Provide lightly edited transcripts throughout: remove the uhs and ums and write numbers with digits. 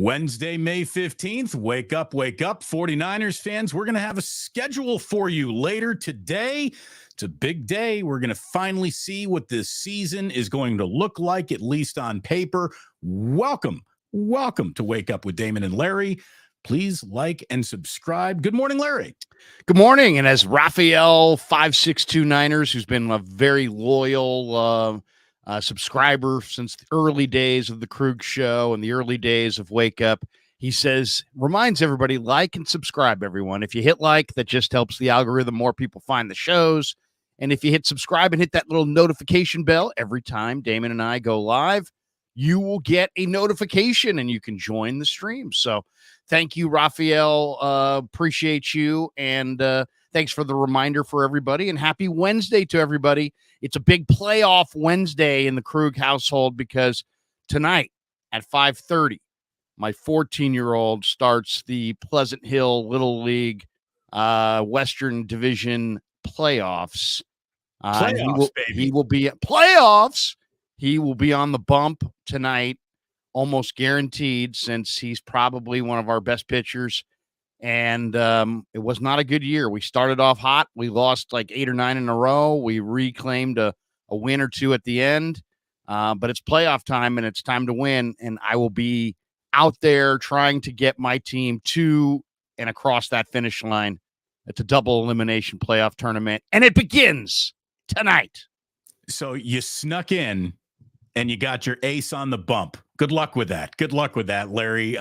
Wednesday, May 15th. Wake up, 49ers fans. We're going to have a schedule for you later today. It's a big day. We're going to finally see what this season is going to look like, at least on paper. Welcome to Wake Up with Damon and Larry. Please like and subscribe. Good morning, Larry. Good morning. And as Raphael 562 Niners, who's been a very loyal subscriber since the early days of the Krug Show and the early days of Wake Up, he says, reminds everybody, like and subscribe, everyone. If you hit like, that just helps the algorithm. More people find the shows. And if you hit subscribe and hit that little notification bell every time Damon and I go live, you will get a notification and you can join the stream. So thank you, Raphael. Appreciate you. And thanks for the reminder for everybody. And happy Wednesday to everybody. It's a big playoff Wednesday in the Krug household because tonight at 5:30, my 14-year-old starts the Pleasant Hill Little League Western Division playoffs. He will be at playoffs. He will be on the bump tonight, almost guaranteed, since he's probably one of our best pitchers. And it was not a good year. We started off hot. We lost like 8 or 9 in a row. We reclaimed a win or two at the end. But it's playoff time, and it's time to win. And I will be out there trying to get my team to and across that finish line. It's a double elimination playoff tournament, and it begins tonight. So you snuck in, and you got your ace on the bump. Good luck with that. Good luck with that, Larry.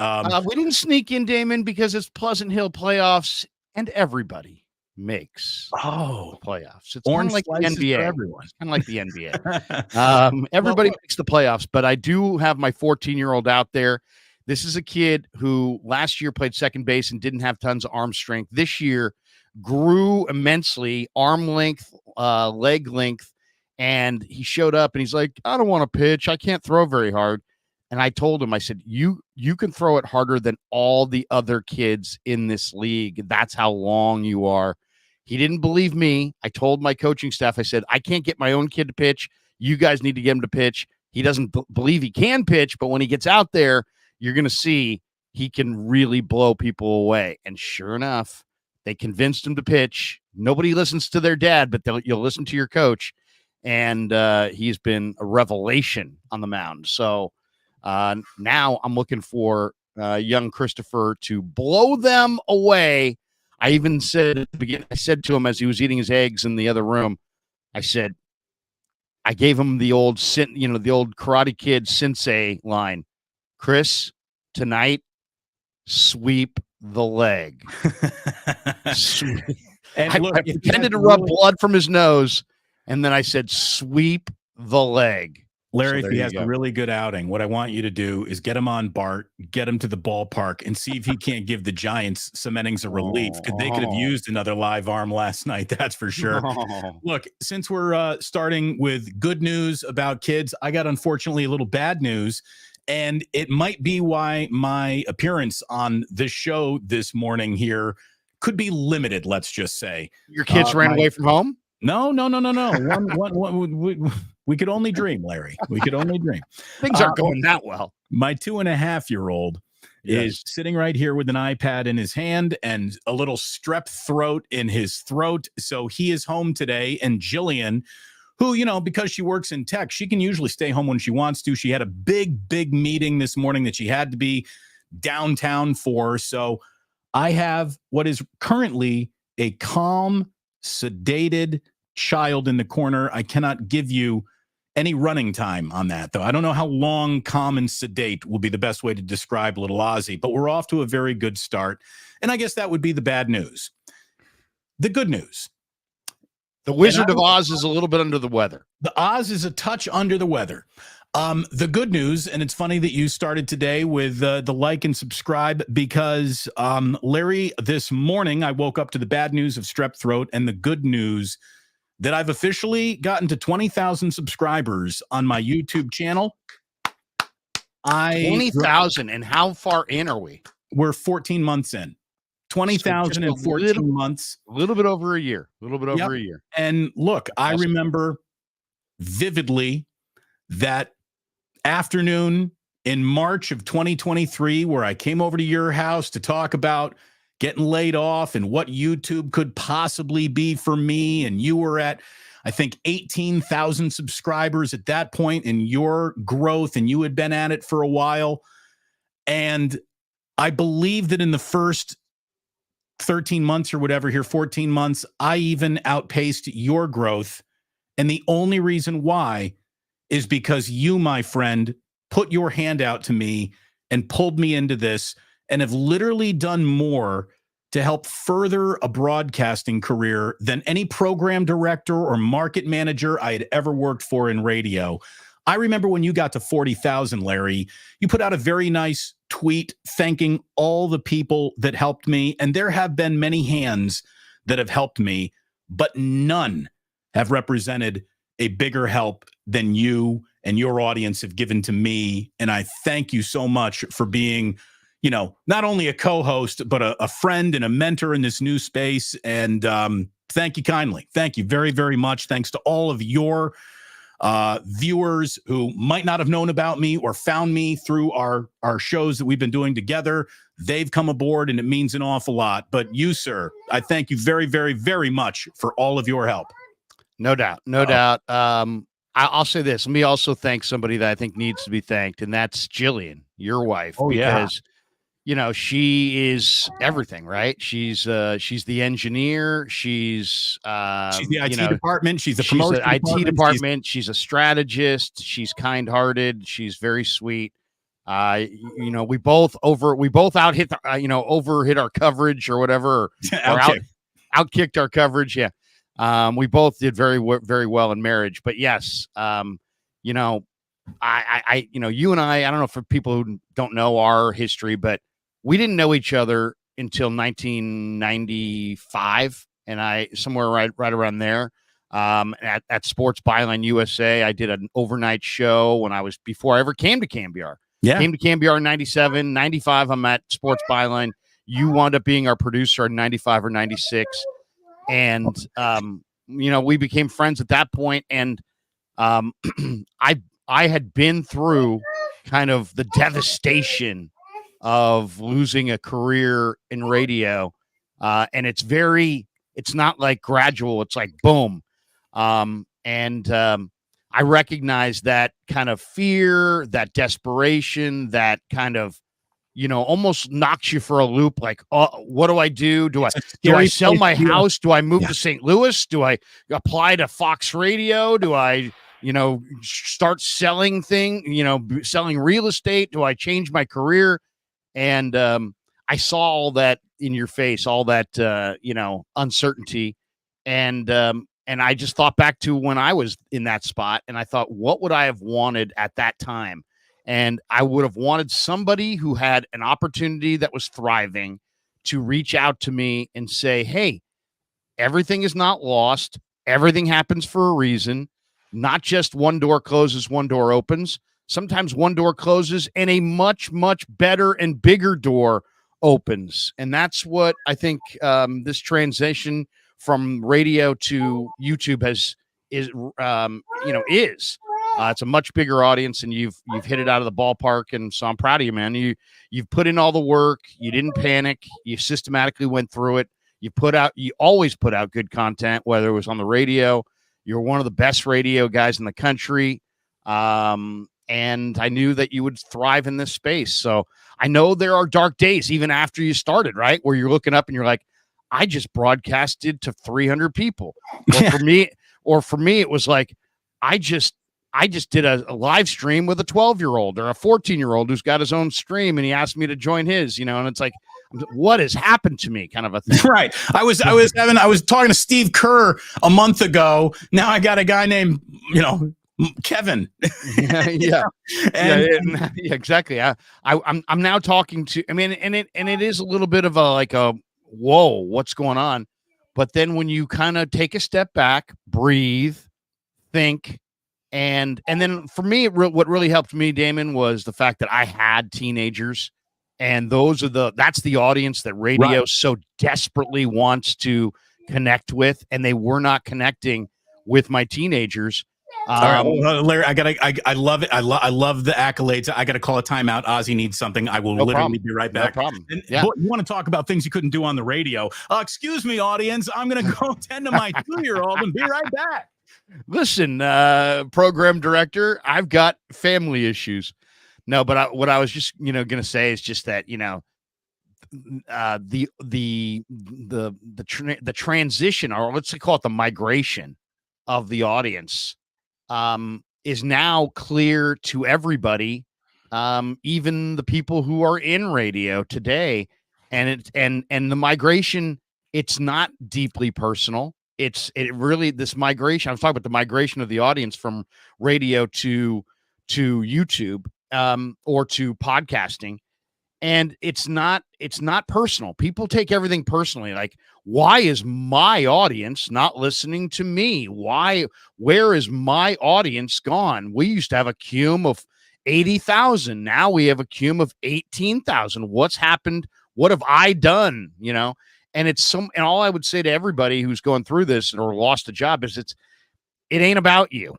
We didn't sneak in, Damon, because it's Pleasant Hill playoffs, and everybody makes playoffs. It's orange like the NBA. For everyone. It's kind of like the NBA. Everybody makes the playoffs, but I do have my 14-year-old out there. This is a kid who last year played second base and didn't have tons of arm strength. This year grew immensely, arm length, leg length, and he showed up and he's like, I don't want to pitch. I can't throw very hard. And I told him, I said, you can throw it harder than all the other kids in this league. That's how long you are. He didn't believe me. I told my coaching staff, I said, I can't get my own kid to pitch. You guys need to get him to pitch. He doesn't believe he can pitch, but when he gets out there, you're going to see he can really blow people away. And sure enough, they convinced him to pitch. Nobody listens to their dad, but you'll listen to your coach. And he's been a revelation on the mound. So now I'm looking for young Christopher to blow them away. I even said at the beginning, I said to him as he was eating his eggs in the other room, I said, I gave him the old Karate Kid sensei line. Chris, tonight, sweep the leg. And I pretended to rub blood from his nose, and then I said, sweep the leg. Larry, if he has a really good outing, what I want you to do is get him on Bart, get him to the ballpark, and see if he can't give the Giants some innings of relief. They could have used another live arm last night, that's for sure. Look, since we're starting with good news about kids, I got, unfortunately, a little bad news, and it might be why my appearance on this show this morning here could be limited, let's just say. Your kids ran away from home? No. We could only dream, Larry. We could only dream. Things aren't going that well. My 2.5-year-old is sitting right here with an iPad in his hand and a little strep throat in his throat. So he is home today. And Jillian, who, because she works in tech, she can usually stay home when she wants to. She had a big meeting this morning that she had to be downtown for. So I have what is currently a calm, sedated child in the corner. I cannot give you any running time on that, though. I don't know how long calm and sedate will be the best way to describe little Ozzy, but we're off to a very good start. And I guess that would be the bad news. The good news. The Wizard of Oz is a little bit under the weather. The Oz is a touch under the weather. The good news, and it's funny that you started today with the like and subscribe, because Larry, this morning I woke up to the bad news of strep throat and the good news that I've officially gotten to 20,000 subscribers on my YouTube channel. 20,000, and how far in are we? We're 14 months in. 20,000 in 14 months. A little bit over a year. A little bit over a year. And look, I remember vividly that afternoon in March of 2023, where I came over to your house to talk about getting laid off and what YouTube could possibly be for me. And you were at, I think, 18,000 subscribers at that point in your growth, and you had been at it for a while. And I believe that in the first 13 months or whatever here, 14 months, I even outpaced your growth. And the only reason why is because you, my friend, put your hand out to me and pulled me into this, and have literally done more to help further a broadcasting career than any program director or market manager I had ever worked for in radio. I remember when you got to 40,000, Larry, you put out a very nice tweet thanking all the people that helped me. And there have been many hands that have helped me, but none have represented a bigger help than you and your audience have given to me. And I thank you so much for being, not only a co-host, but a friend and a mentor in this new space. And thank you kindly. Thank you very, very much. Thanks to all of your viewers who might not have known about me or found me through our shows that we've been doing together. They've come aboard, and it means an awful lot. But you, sir, I thank you very, very, very much for all of your help. No doubt. No doubt. I'll say this. Let me also thank somebody that I think needs to be thanked, and that's Jillian, your wife. Oh, because, she is everything, right? She's the engineer. She's the IT department. She's the promotion IT department. She's a strategist. She's kind-hearted. She's very sweet. We both overhit our coverage or whatever, or outkicked our coverage. Yeah. We both did very well in marriage, but yes, you and I don't know, for people who don't know our history, but we didn't know each other until 1995, and somewhere right around there, at Sports Byline USA, I did an overnight show before I ever came to Cambiar. Yeah. Came to Cambiar in 97, 95. I'm at Sports Byline. You wound up being our producer in 95 or 96. And, we became friends at that point. And I had been through kind of the devastation of losing a career in radio. And it's not like gradual. It's like boom. I recognize that kind of fear, that desperation, that kind of, almost knocks you for a loop. Like, what do I do? Do I sell my house? Do I move to St. Louis? Do I apply to Fox Radio? Do I, start selling selling real estate? Do I change my career? And I saw all that in your face, all that, uncertainty. And I just thought back to when I was in that spot, and I thought, what would I have wanted at that time? And I would have wanted somebody who had an opportunity that was thriving to reach out to me and say, hey, everything is not lost. Everything happens for a reason. Not just one door closes, one door opens. Sometimes one door closes and a much, much better and bigger door opens. And that's what I think this transition from radio to YouTube is. It's a much bigger audience, and you've hit it out of the ballpark. And so I'm proud of you, man. You've put in all the work. You didn't panic. You systematically went through it. You always put out good content, whether it was on the radio. You're one of the best radio guys in the country. And I knew that you would thrive in this space. So I know there are dark days, even after you started, right? Where you're looking up and you're like, I just broadcasted to 300 people. Or for me, it was like, I just did a live stream with a 12-year-old or a 14-year-old who's got his own stream, and he asked me to join his, and it's like, what has happened to me, kind of a thing. Right. I was talking to Steve Kerr a month ago. Now I got a guy named, Kevin. Yeah, exactly. I'm now talking to, and it is a little bit of a whoa, what's going on? But then when you kind of take a step back, breathe, think, and then for me, what really helped me, Damon, was the fact that I had teenagers, and that's the audience that radio so desperately wants to connect with, and they were not connecting with my teenagers. All right, Larry, I love it. I love the accolades. I got to call a timeout. Ozzy needs something. I will literally be right back. No problem. And boy, you want to talk about things you couldn't do on the radio? Excuse me, audience. I'm going to go tend to my 2-year-old and be right back. Listen, program director, I've got family issues. No, but what I was just going to say is just that the transition, or let's call it the migration of the audience, is now clear to everybody, even the people who are in radio today. And the migration, it's not deeply personal. It really, this migration, I was talking about the migration of the audience from radio to YouTube, or to podcasting. And it's not personal. People take everything personally. Like, why is my audience not listening to me? Where is my audience gone? We used to have a cume of 80,000. Now we have a cume of 18,000. What's happened? What have I done? And and all I would say to everybody who's going through this or lost a job is it ain't about you.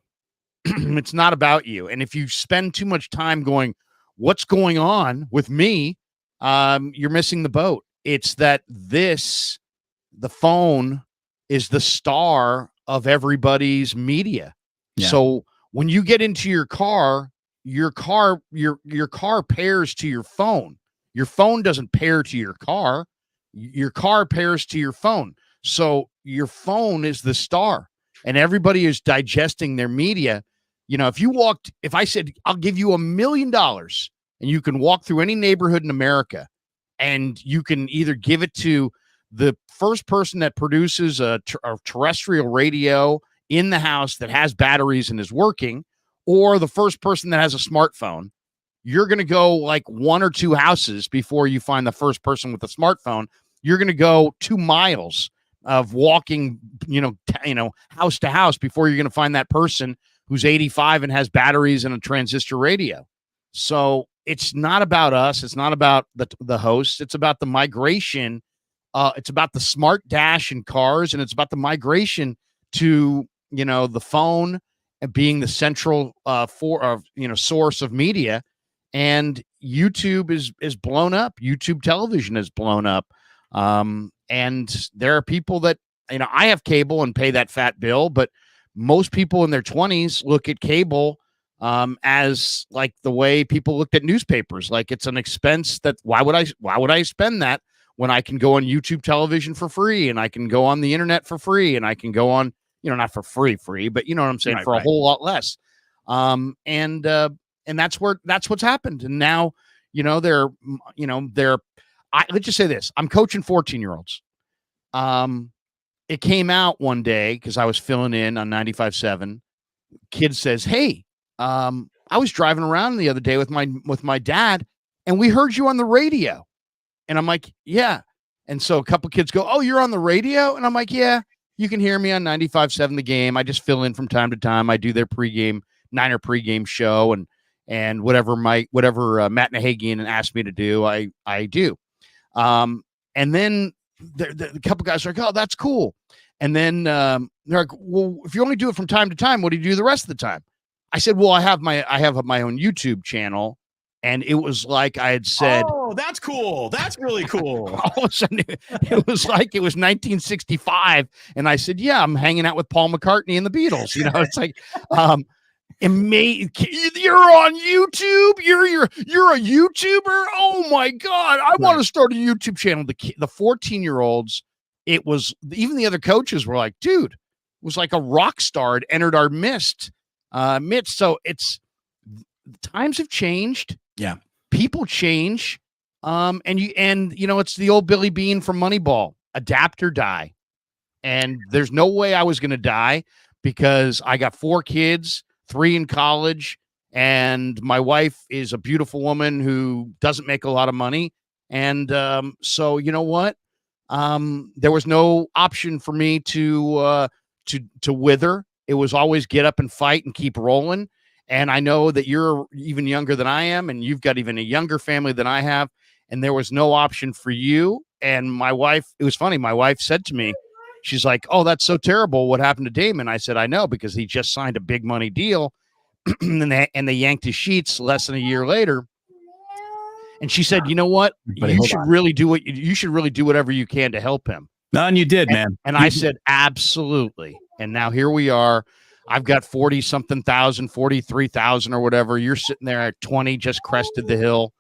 It's not about you. And if you spend too much time going, what's going on with me? You're missing the boat. It's that the phone is the star of everybody's media. Yeah. So when you get into your car pairs to your phone. Your phone doesn't pair to your car. Your car pairs to your phone. So your phone is the star, and everybody is digesting their media. If I said, I'll give you $1 million and you can walk through any neighborhood in America and you can either give it to the first person that produces a terrestrial radio in the house that has batteries and is working, or the first person that has a smartphone, you're going to go like 1 or 2 houses before you find the first person with a smartphone. You're going to go 2 miles of walking, house to house before you're going to find that person who's 85 and has batteries and a transistor radio. So it's not about us. It's not about the hosts. It's about the migration. It's about the smart dash in cars, and it's about the migration to, the phone and being the central source of media. And YouTube is blown up. YouTube television is blown up. And there are people that, I have cable and pay that fat bill, but most people in their 20s look at cable as like the way people looked at newspapers. Like, it's an expense that why would I spend that when I can go on YouTube television for free, and I can go on the internet for free, and I can go on, not for free, but you know what I'm saying, for a whole lot less. And that's what's happened. And now, let's just say this. I'm coaching 14-year-olds. It came out one day because I was filling in on 95.7. Kid says, "Hey, I was driving around the other day with my dad, and we heard you on the radio." And I'm like, "Yeah." And so a couple kids go, "Oh, you're on the radio?" And I'm like, "Yeah, you can hear me on 95.7 The Game. I just fill in from time to time. I do their Niner pregame show, and whatever Matt Nahagian asked me to do, I do." And then the couple guys are like, "Oh, that's cool." And then they're like, "Well, if you only do it from time to time, what do you do the rest of the time?" I said, "Well, I have my own YouTube channel." And it was like I had said, "Oh, that's cool. That's really cool." All of a sudden, it was like it was 1965, and I said, "Yeah, I'm hanging out with Paul McCartney and the Beatles." It's like, you're on YouTube. You're a YouTuber. Oh my God, I want to start a YouTube channel. The 14-year-olds, it was, even the other coaches were like, "Dude," it was like a rock star had entered our midst. So times have changed. Yeah. People change. It's the old Billy Bean from Moneyball, adapt or die. And there's no way I was going to die, because I got 4 kids, 3 in college, and my wife is a beautiful woman who doesn't make a lot of money. And so you know what? There was no option for me to wither. It was always get up and fight and keep rolling. And I know that you're even younger than I am, and you've got even a younger family than I have. And there was no option for you. And my wife, it was funny. My wife said to me, she's like, oh, that's so terrible. What happened to Damon? I said, I know, because he just signed a big money deal and they yanked his sheets less than a year later. And she said, you know what? You should really do whatever you can to help him. And you did, man. And I said, absolutely. And now here we are. I've got 40 something thousand, 43,000 or whatever. You're sitting there at 20, just crested the hill,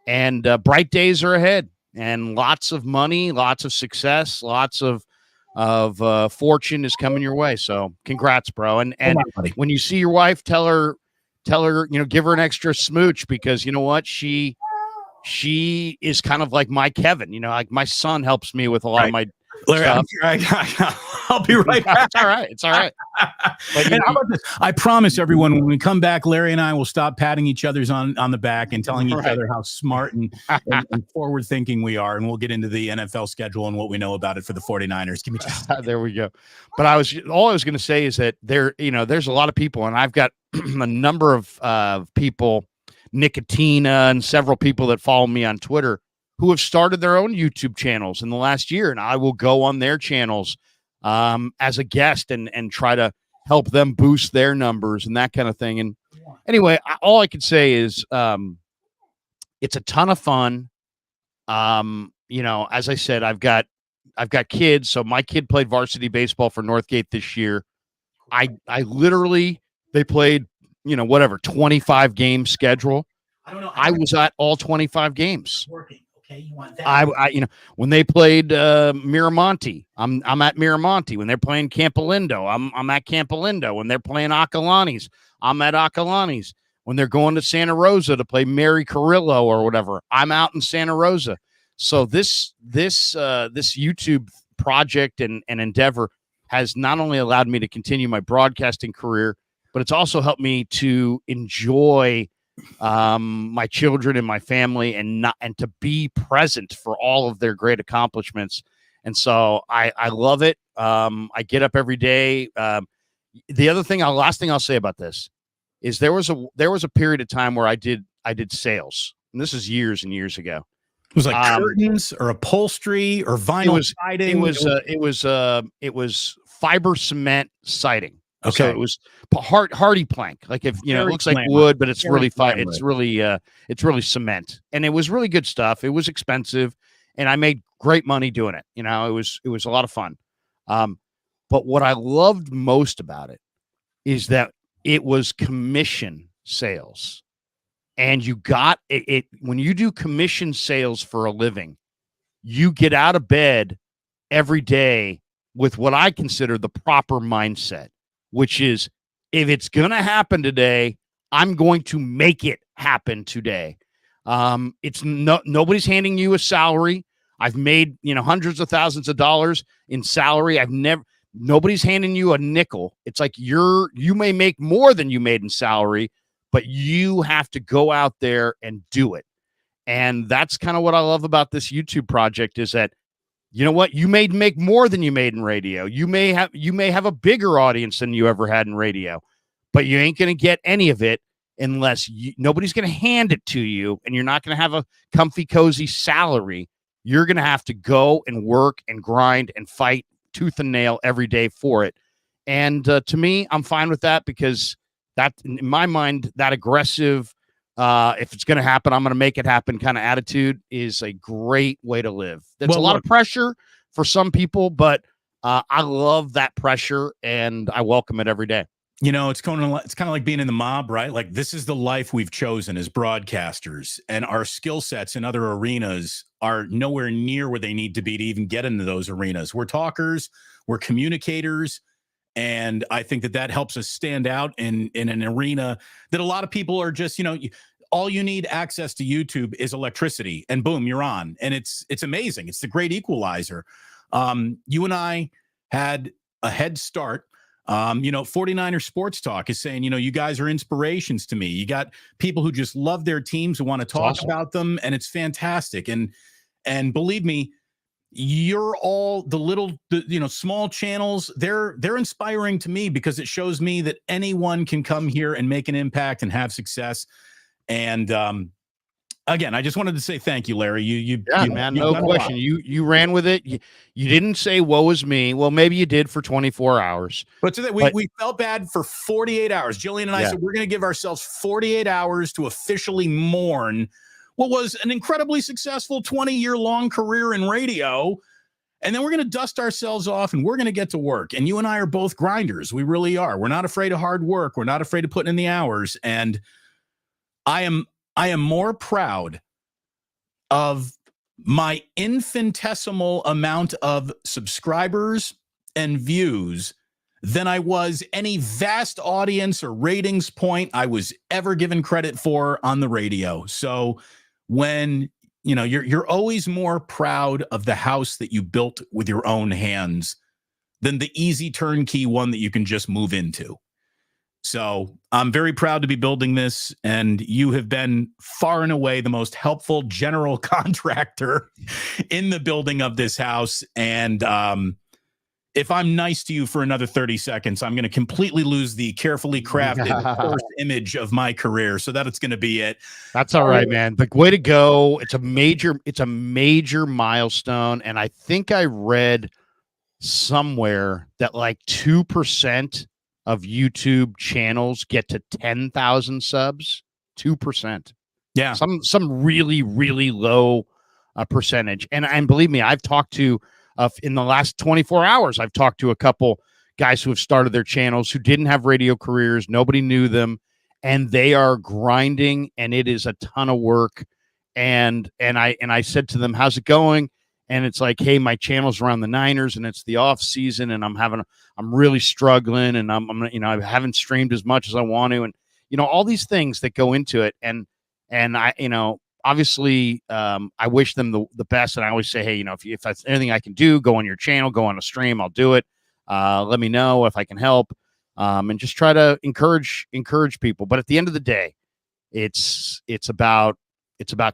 and bright days are ahead, and lots of money, lots of success, lots of fortune is coming your way. So congrats, bro. And when you see your wife, tell her, give her an extra smooch, because you know what? She is kind of like my Kevin, like my son helps me with a lot of my Larry, I'll be right back. It's all right. But how about this? I promise everyone, when we come back, Larry and I will stop patting each other's on the back and telling each other how smart and forward thinking we are. And we'll get into the NFL schedule and what we know about it for the 49ers. Give me just there we go. But all I was going to say is that there's a lot of people, and I've got a number of people, Nicotina and several people that follow me on Twitter, who have started their own YouTube channels in the last year, and I will go on their channels as a guest and try to help them boost their numbers and that kind of thing. And anyway, all I could say is it's a ton of fun. As I said, I've got kids. So my kid played varsity baseball for Northgate this year. I literally, they played, 25 game schedule. I don't know. I was at all 25 games. Working. You want that? I when they played Miramonte, I'm at Miramonte. When they're playing Campolindo, I'm at Campolindo. When they're playing Acalanes, I'm at Acalanes. When they're going to Santa Rosa to play Mary Carrillo or whatever, I'm out in Santa Rosa. So this YouTube project and endeavor has not only allowed me to continue my broadcasting career, but it's also helped me to enjoy my children and my family, and to be present for all of their great accomplishments. And so I love it. I get up every day. Last thing I'll say about this is there was a period of time where I did sales, and this is years and years ago. It was like curtains or upholstery or vinyl siding. It was fiber cement siding. Okay. So it was hardy plank. Like, if it looks like wood, but it's really it's really cement, and it was really good stuff. It was expensive, and I made great money doing it. It was a lot of fun. But what I loved most about it is that it was commission sales, and you got it when you do commission sales for a living. You get out of bed every day with what I consider the proper mindset, which is, if it's going to happen today, I'm going to make it happen today. It's nobody's handing you a salary. I've made, hundreds of thousands of dollars in salary. Nobody's handing you a nickel. It's like you may make more than you made in salary, but you have to go out there and do it. And that's kind of what I love about this YouTube project, is that, you know what? You may make more than you made in radio. You may have a bigger audience than you ever had in radio, but you ain't going to get any of it unless nobody's going to hand it to you, and you're not going to have a comfy, cozy salary. You're going to have to go and work and grind and fight tooth and nail every day for it. And to me, I'm fine with that, because that, in my mind, that aggressive, if it's going to happen, I'm going to make it happen kind of attitude is a great way to live. That's a lot of pressure for some people, but I love that pressure, and I welcome it every day. It's kind of like being in the mob, right? Like, this is the life we've chosen as broadcasters, and our skill sets in other arenas are nowhere near where they need to be to even get into those arenas. We're talkers, we're communicators. And I think that helps us stand out in an arena that a lot of people are just, all you need access to YouTube is electricity, and boom, you're on. And it's amazing. It's the great equalizer. You and I had a head start. 49er Sports Talk is saying, you guys are inspirations to me. You got people who just love their teams, who want to talk about them, and it's fantastic. And believe me, you're all the little, small channels. They're inspiring to me, because it shows me that anyone can come here and make an impact and have success. And again, I just wanted to say thank you, Larry. Man, no question. You ran with it. You didn't say woe is me. Well, maybe you did for 24 hours. But so that we felt bad for 48 hours. Jillian and I said we're going to give ourselves 48 hours to officially mourn what was an incredibly successful 20-year-long career in radio. And then we're going to dust ourselves off and we're going to get to work. And you and I are both grinders. We really are. We're not afraid of hard work. We're not afraid of putting in the hours. And I am more proud of my infinitesimal amount of subscribers and views than I was any vast audience or ratings point I was ever given credit for on the radio. So when you're always more proud of the house that you built with your own hands than the easy turnkey one that you can just move into. So I'm very proud to be building this, and you have been far and away the most helpful general contractor in the building of this house. And if I'm nice to you for another 30 seconds, I'm going to completely lose the carefully crafted first image of my career. So that's going to be it. That's all right, man. Like, way to go. It's a major milestone. And I think I read somewhere that like 2% of YouTube channels get to 10,000 subs. 2%. Yeah. Some really, really low percentage. And believe me, I've talked to in the last 24 hours, I've talked to a couple guys who have started their channels who didn't have radio careers. Nobody knew them, and they are grinding, and it is a ton of work. And I said to them, "How's it going?" And it's like, "Hey, my channel's around the Niners, and it's the off season, and I'm really struggling, and I haven't streamed as much as I want to, and all these things that go into it, and I obviously, I wish them the best. And I always say, hey, if that's anything I can do, go on your channel, go on a stream, I'll do it. Let me know if I can help, and just try to encourage people. But at the end of the day, it's about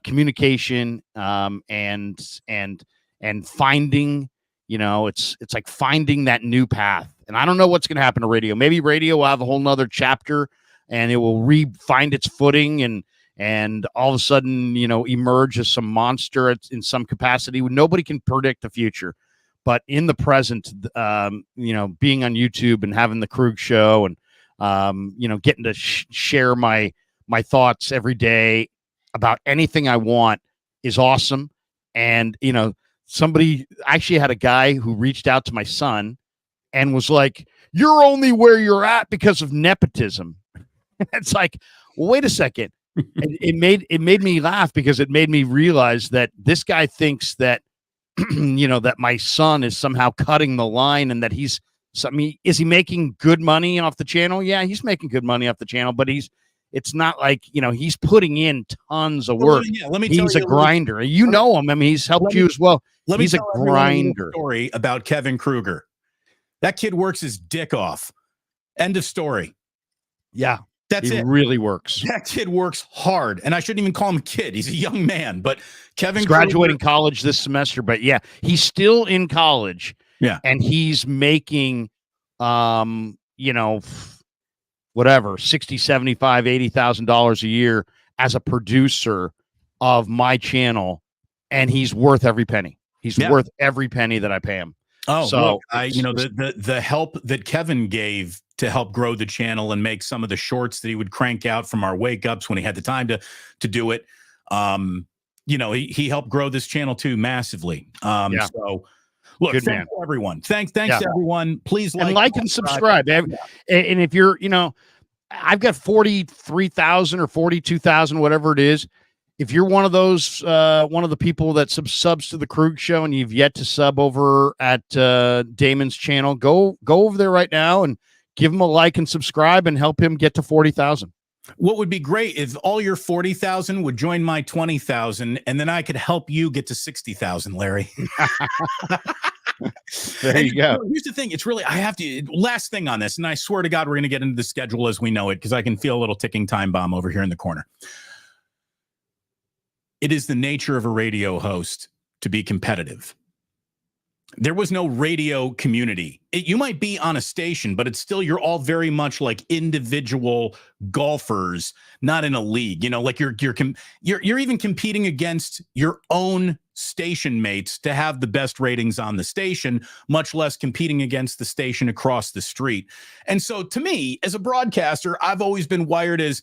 communication, and finding, it's like finding that new path. And I don't know what's going to happen to radio. Maybe radio will have a whole nother chapter, and it will find its footing, and all of a sudden, emerge as some monster in some capacity. Nobody can predict the future, but in the present, being on YouTube and having the Krug Show, and getting to share my thoughts every day about anything I want is awesome. And somebody actually had a guy who reached out to my son and was like, "You're only where you're at because of nepotism." It's like, well, wait a second. It made me laugh, because it made me realize that this guy thinks that that my son is somehow cutting the line, and that is he making good money off the channel? Yeah, he's making good money off the channel, but it's not like he's putting in tons of work. Let me he's a grinder. You know him. I mean, he's helped you as well. He's a grinder. Story about Kevin Kruger. That kid works his dick off. End of story. Yeah. That's it. Really works. That kid works hard, and I shouldn't even call him a kid. He's a young man, but he's graduating college this semester. But yeah, he's still in college. Yeah, and he's making, whatever, $60,000, $75,000, $80,000 a year as a producer of my channel, and he's worth every penny. He's worth every penny that I pay him. Oh, so look, the help that Kevin gave to help grow the channel and make some of the shorts that he would crank out from our wake ups when he had the time to do it. He helped grow this channel too massively. So look, thanks to everyone. Thanks to everyone. Please like and subscribe. And if you're, I've got 43,000 or 42,000, whatever it is. If you're one of those, one of the people that subs to the Krug Show, and you've yet to sub over at Damon's channel, go over there right now and give him a like and subscribe, and help him get to 40,000. What would be great if all your 40,000 would join my 20,000, and then I could help you get to 60,000, Larry. There you go. Here's the thing. It's really, last thing on this, and I swear to God, we're going to get into the schedule as we know it, because I can feel a little ticking time bomb over here in the corner. It is the nature of a radio host to be competitive. There was no radio community. You might be on a station, but it's still, you're all very much like individual golfers, not in a league. Like you're even competing against your own station mates to have the best ratings on the station, much less competing against the station across the street. And so to me, as a broadcaster, I've always been wired as,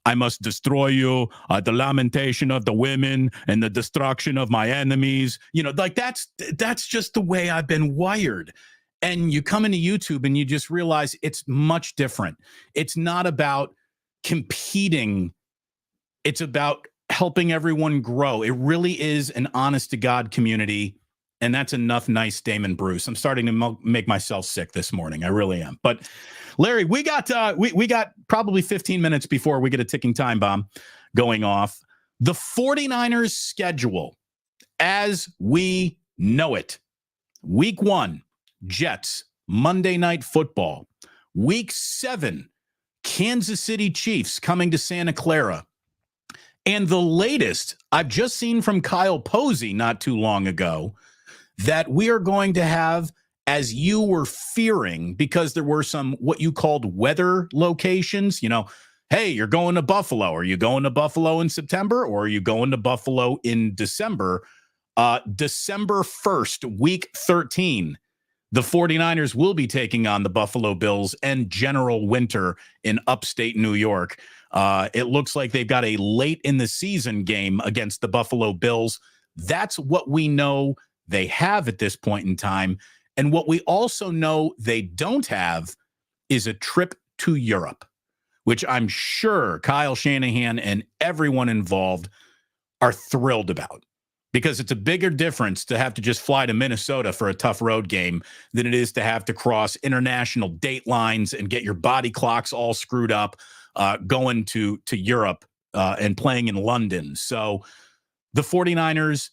I must destroy you, the lamentation of the women and the destruction of my enemies. Like that's just the way I've been wired. And you come into YouTube and you just realize it's much different. It's not about competing. It's about helping everyone grow. It really is an honest to God community. And that's enough nice Damon Bruce. I'm starting to make myself sick this morning. I really am. But Larry, we got we got probably 15 minutes before we get a ticking time bomb going off. The 49ers schedule as we know it. Week 1, Jets, Monday Night Football. Week 7, Kansas City Chiefs coming to Santa Clara. And the latest I've just seen from Kyle Posey not too long ago, that we are going to have, as you were fearing, because there were some what you called weather locations. Hey, you're going to Buffalo. Are you going to Buffalo in September, or are you going to Buffalo in December? December 1st, week 13, the 49ers will be taking on the Buffalo Bills and General Winter in upstate New York. It looks like they've got a late in the season game against the Buffalo Bills. That's what we know they have at this point in time. And what we also know they don't have is a trip to Europe, which I'm sure Kyle Shanahan and everyone involved are thrilled about, because it's a bigger difference to have to just fly to Minnesota for a tough road game than it is to have to cross international date lines and get your body clocks all screwed up going to Europe and playing in London. So the 49ers,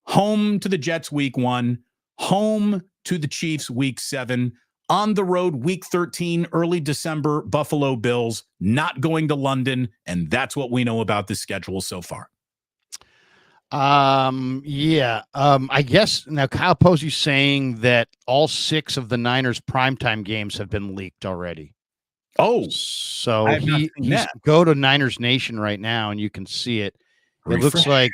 home to the Jets week 1, home to the Chiefs week 7, on the road week 13, early December, Buffalo Bills, not going to London. And that's what we know about the schedule so far. I guess now Kyle Posey's saying that all 6 of the Niners primetime games have been leaked already. Oh, so he's go to Niners Nation right now and you can see it. It looks like,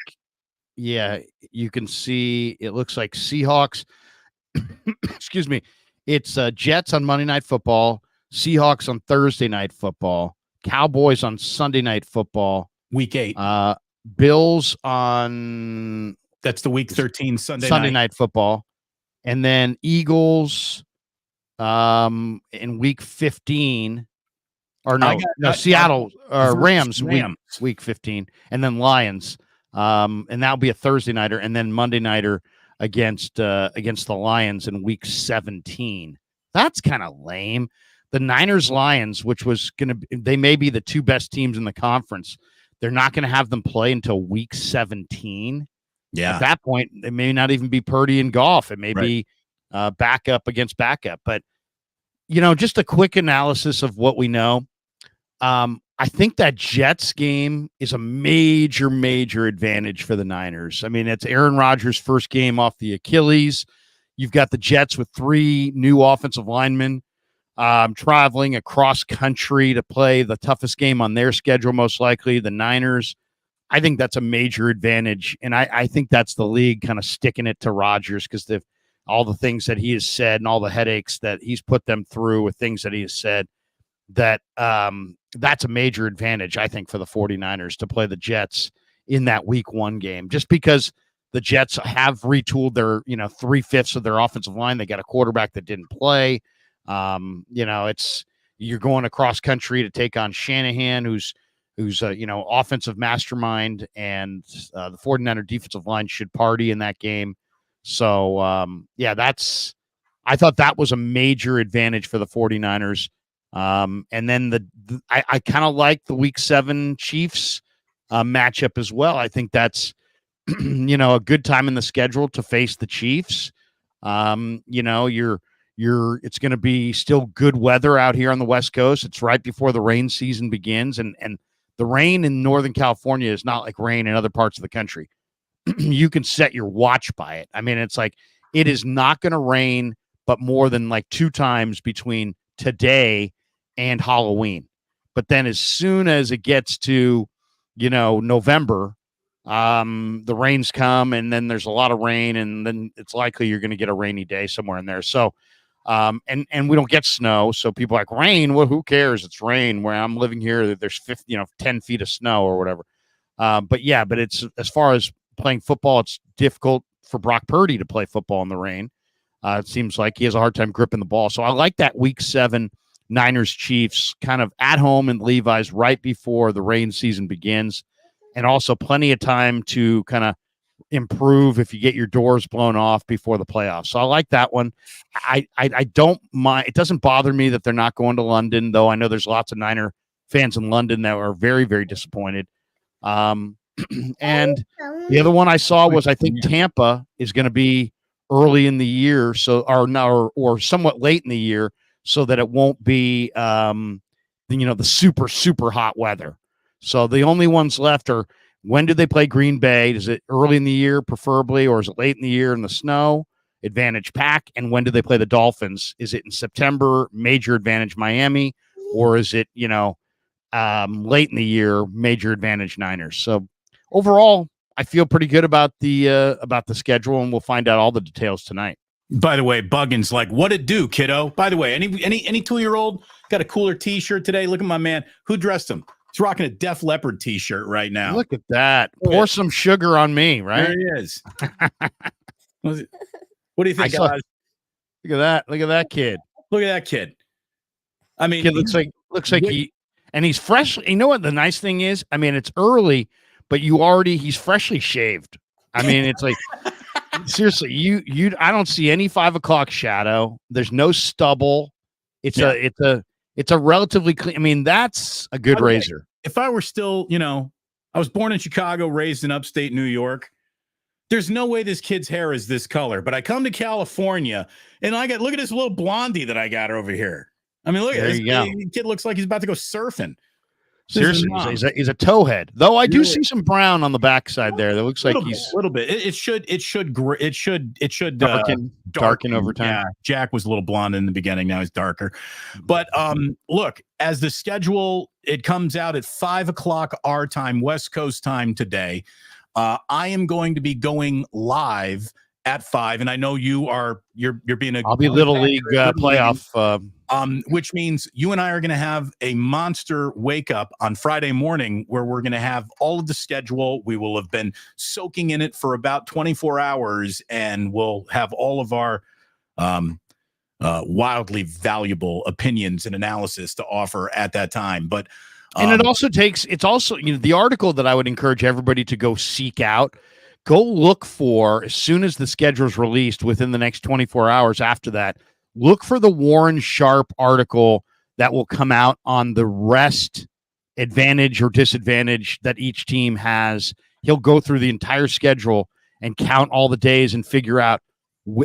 you can see, it looks like Seahawks. Excuse me. It's Jets on Monday Night Football, Seahawks on Thursday Night Football, Cowboys on Sunday Night Football. Week 8. Bills on... That's the week 13 Sunday Night Football. And then Eagles in week 15. Or Seattle Rams week 15. And then Lions. And that'll be a Thursday nighter, and then Monday nighter against the Lions in week 17. That's kind of lame. The Niners Lions, which was they may be the 2 best teams in the conference. They're not going to have them play until week 17. Yeah. At that point, it may not even be Purdy and Goff. It may be backup against backup. But just a quick analysis of what we know. I think that Jets game is a major, major advantage for the Niners. I mean, it's Aaron Rodgers' first game off the Achilles. You've got the Jets with 3 new offensive linemen traveling across country to play the toughest game on their schedule, most likely, the Niners. I think that's a major advantage, and I think that's the league kind of sticking it to Rodgers, because all the things that he has said and all the headaches that he's put them through with things that he has said, that that's a major advantage, I think, for the 49ers to play the Jets in that week 1 game, just because the Jets have retooled their, 3/5 of their offensive line. They got a quarterback that didn't play. You're going across country to take on Shanahan, who's offensive mastermind, and the 49er defensive line should party in that game. So, I thought that was a major advantage for the 49ers. And then I kind of like the week 7 Chiefs matchup as well. I think that's, a good time in the schedule to face the Chiefs. It's going to be still good weather out here on the West Coast. It's right before the rain season begins, and the rain in Northern California is not like rain in other parts of the country. You can set your watch by it. I mean, it's like it is not going to rain, but more than like 2 times between today and Halloween. But then as soon as it gets to, November, the rains come, and then there's a lot of rain, and then it's likely you're going to get a rainy day somewhere in there. So, and we don't get snow. So people are like, rain, well, who cares? It's rain. Where I'm living here, there's 10 feet of snow or whatever. But it's, as far as playing football, it's difficult for Brock Purdy to play football in the rain. It seems like he has a hard time gripping the ball. So I like that Week 7 Niners Chiefs kind of at home in Levi's right before the rain season begins, and also plenty of time to kind of improve if you get your doors blown off before the playoffs. So I like that one. I don't mind. It doesn't bother me that they're not going to London, though I know there's lots of Niner fans in London that are very, very disappointed. And the other one I saw was, I think Tampa is going to be early in the year, or somewhat late in the year, so that it won't be the super, super hot weather. So the only ones left are, when do they play Green Bay? Is it early in the year preferably, or is it late in the year in the snow? Advantage pack. And when do they play the Dolphins? Is it in September, major advantage Miami, or is it late in the year, major advantage Niners? So overall, I feel pretty good about the schedule, and we'll find out all the details tonight. By the way, Buggin's like, what it do, kiddo? By the way, any 2-year-old got a cooler T-shirt today? Look at my man. Who dressed him? He's rocking a Def Leppard T-shirt right now. Look at that. Pour some sugar on me, right? There he is. What do you think? Look at that. Look at that kid. Look at that kid. I mean, kid looks like he's fresh. You know what the nice thing is? I mean, it's early, but he's freshly shaved. I mean, it's like, seriously, I don't see any 5 o'clock shadow. There's no stubble. It's a relatively clean. I mean, that's a good razor. If I were still, I was born in Chicago, raised in upstate New York. There's no way this kid's hair is this color. But I come to California, and look at this little blondie that I got over here. I mean, look at this. The kid looks like he's about to go surfing. Seriously, he's a towhead. Though I do see some brown on the backside there. That looks like he's a little bit. It should darken over time. Yeah, Jack was a little blonde in the beginning. Now he's darker. But look, as the schedule, it comes out at 5 o'clock our time, West Coast time today. I am going to be going live at 5, and I know you're being I'll be Little League playoff. Which means you and I are going to have a monster wake up on Friday morning, where we're going to have all of the schedule. We will have been soaking in it for about 24 hours, and we'll have all of our wildly valuable opinions and analysis to offer at that time. But and it's also the article that I would encourage everybody to go seek out. Go look for, as soon as the schedule is released, within the next 24 hours after that, look for the Warren Sharp article that will come out on the rest advantage or disadvantage that each team has. He'll go through the entire schedule and count all the days and figure out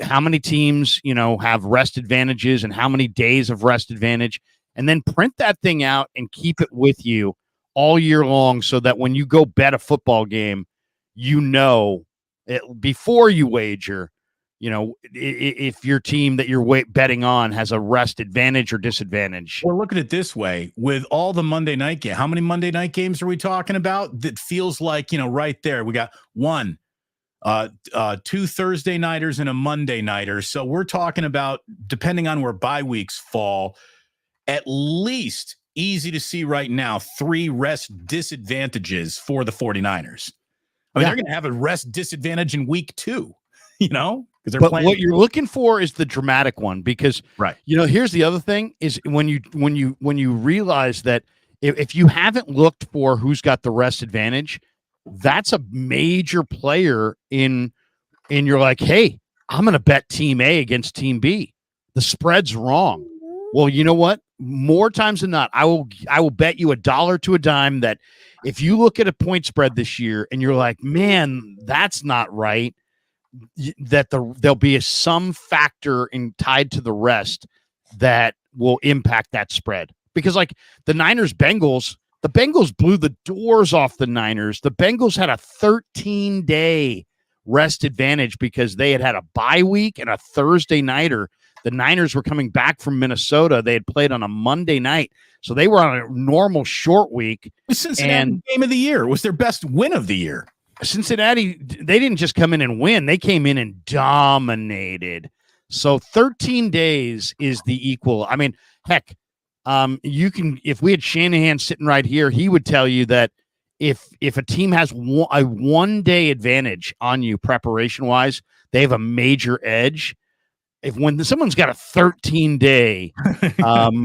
how many teams, have rest advantages and how many days of rest advantage, and then print that thing out and keep it with you all year long, so that when you go bet a football game, before you wager, if your team that you're betting on has a rest advantage or disadvantage. Well, look at it this way. With all the Monday night games, how many Monday night games are we talking about? That feels like, right there. We got 2 Thursday nighters and a Monday nighter. So we're talking about, depending on where bye weeks fall, at least, easy to see right now, 3 rest disadvantages for the 49ers. I mean, they're going to have a rest disadvantage in week 2, But what you're looking for is the dramatic one, because here's the other thing is when you realize that if you haven't looked for who's got the rest advantage, that's a major player in you're like, hey, I'm going to bet team A against team B. The spread's wrong. Well, you know what? More times than not, I will bet you $1 to a dime that if you look at a point spread this year and you're like, man, that's not right, that there'll be some factor tied to the rest that will impact that spread. Because like the Niners-Bengals, the Bengals blew the doors off the Niners. The Bengals had a 13-day rest advantage because they had a bye week and a Thursday nighter. The Niners were coming back from Minnesota. They had played on a Monday night, so they were on a normal short week. The Cincinnati game of the year. It was their best win of the year. Cincinnati, they didn't just come in and win. They came in and dominated. So 13 days is the equal. I mean, heck, you can, if we had Shanahan sitting right here, he would tell you that if a team has a 1 day advantage on you preparation wise, they have a major edge. When someone's got a 13-day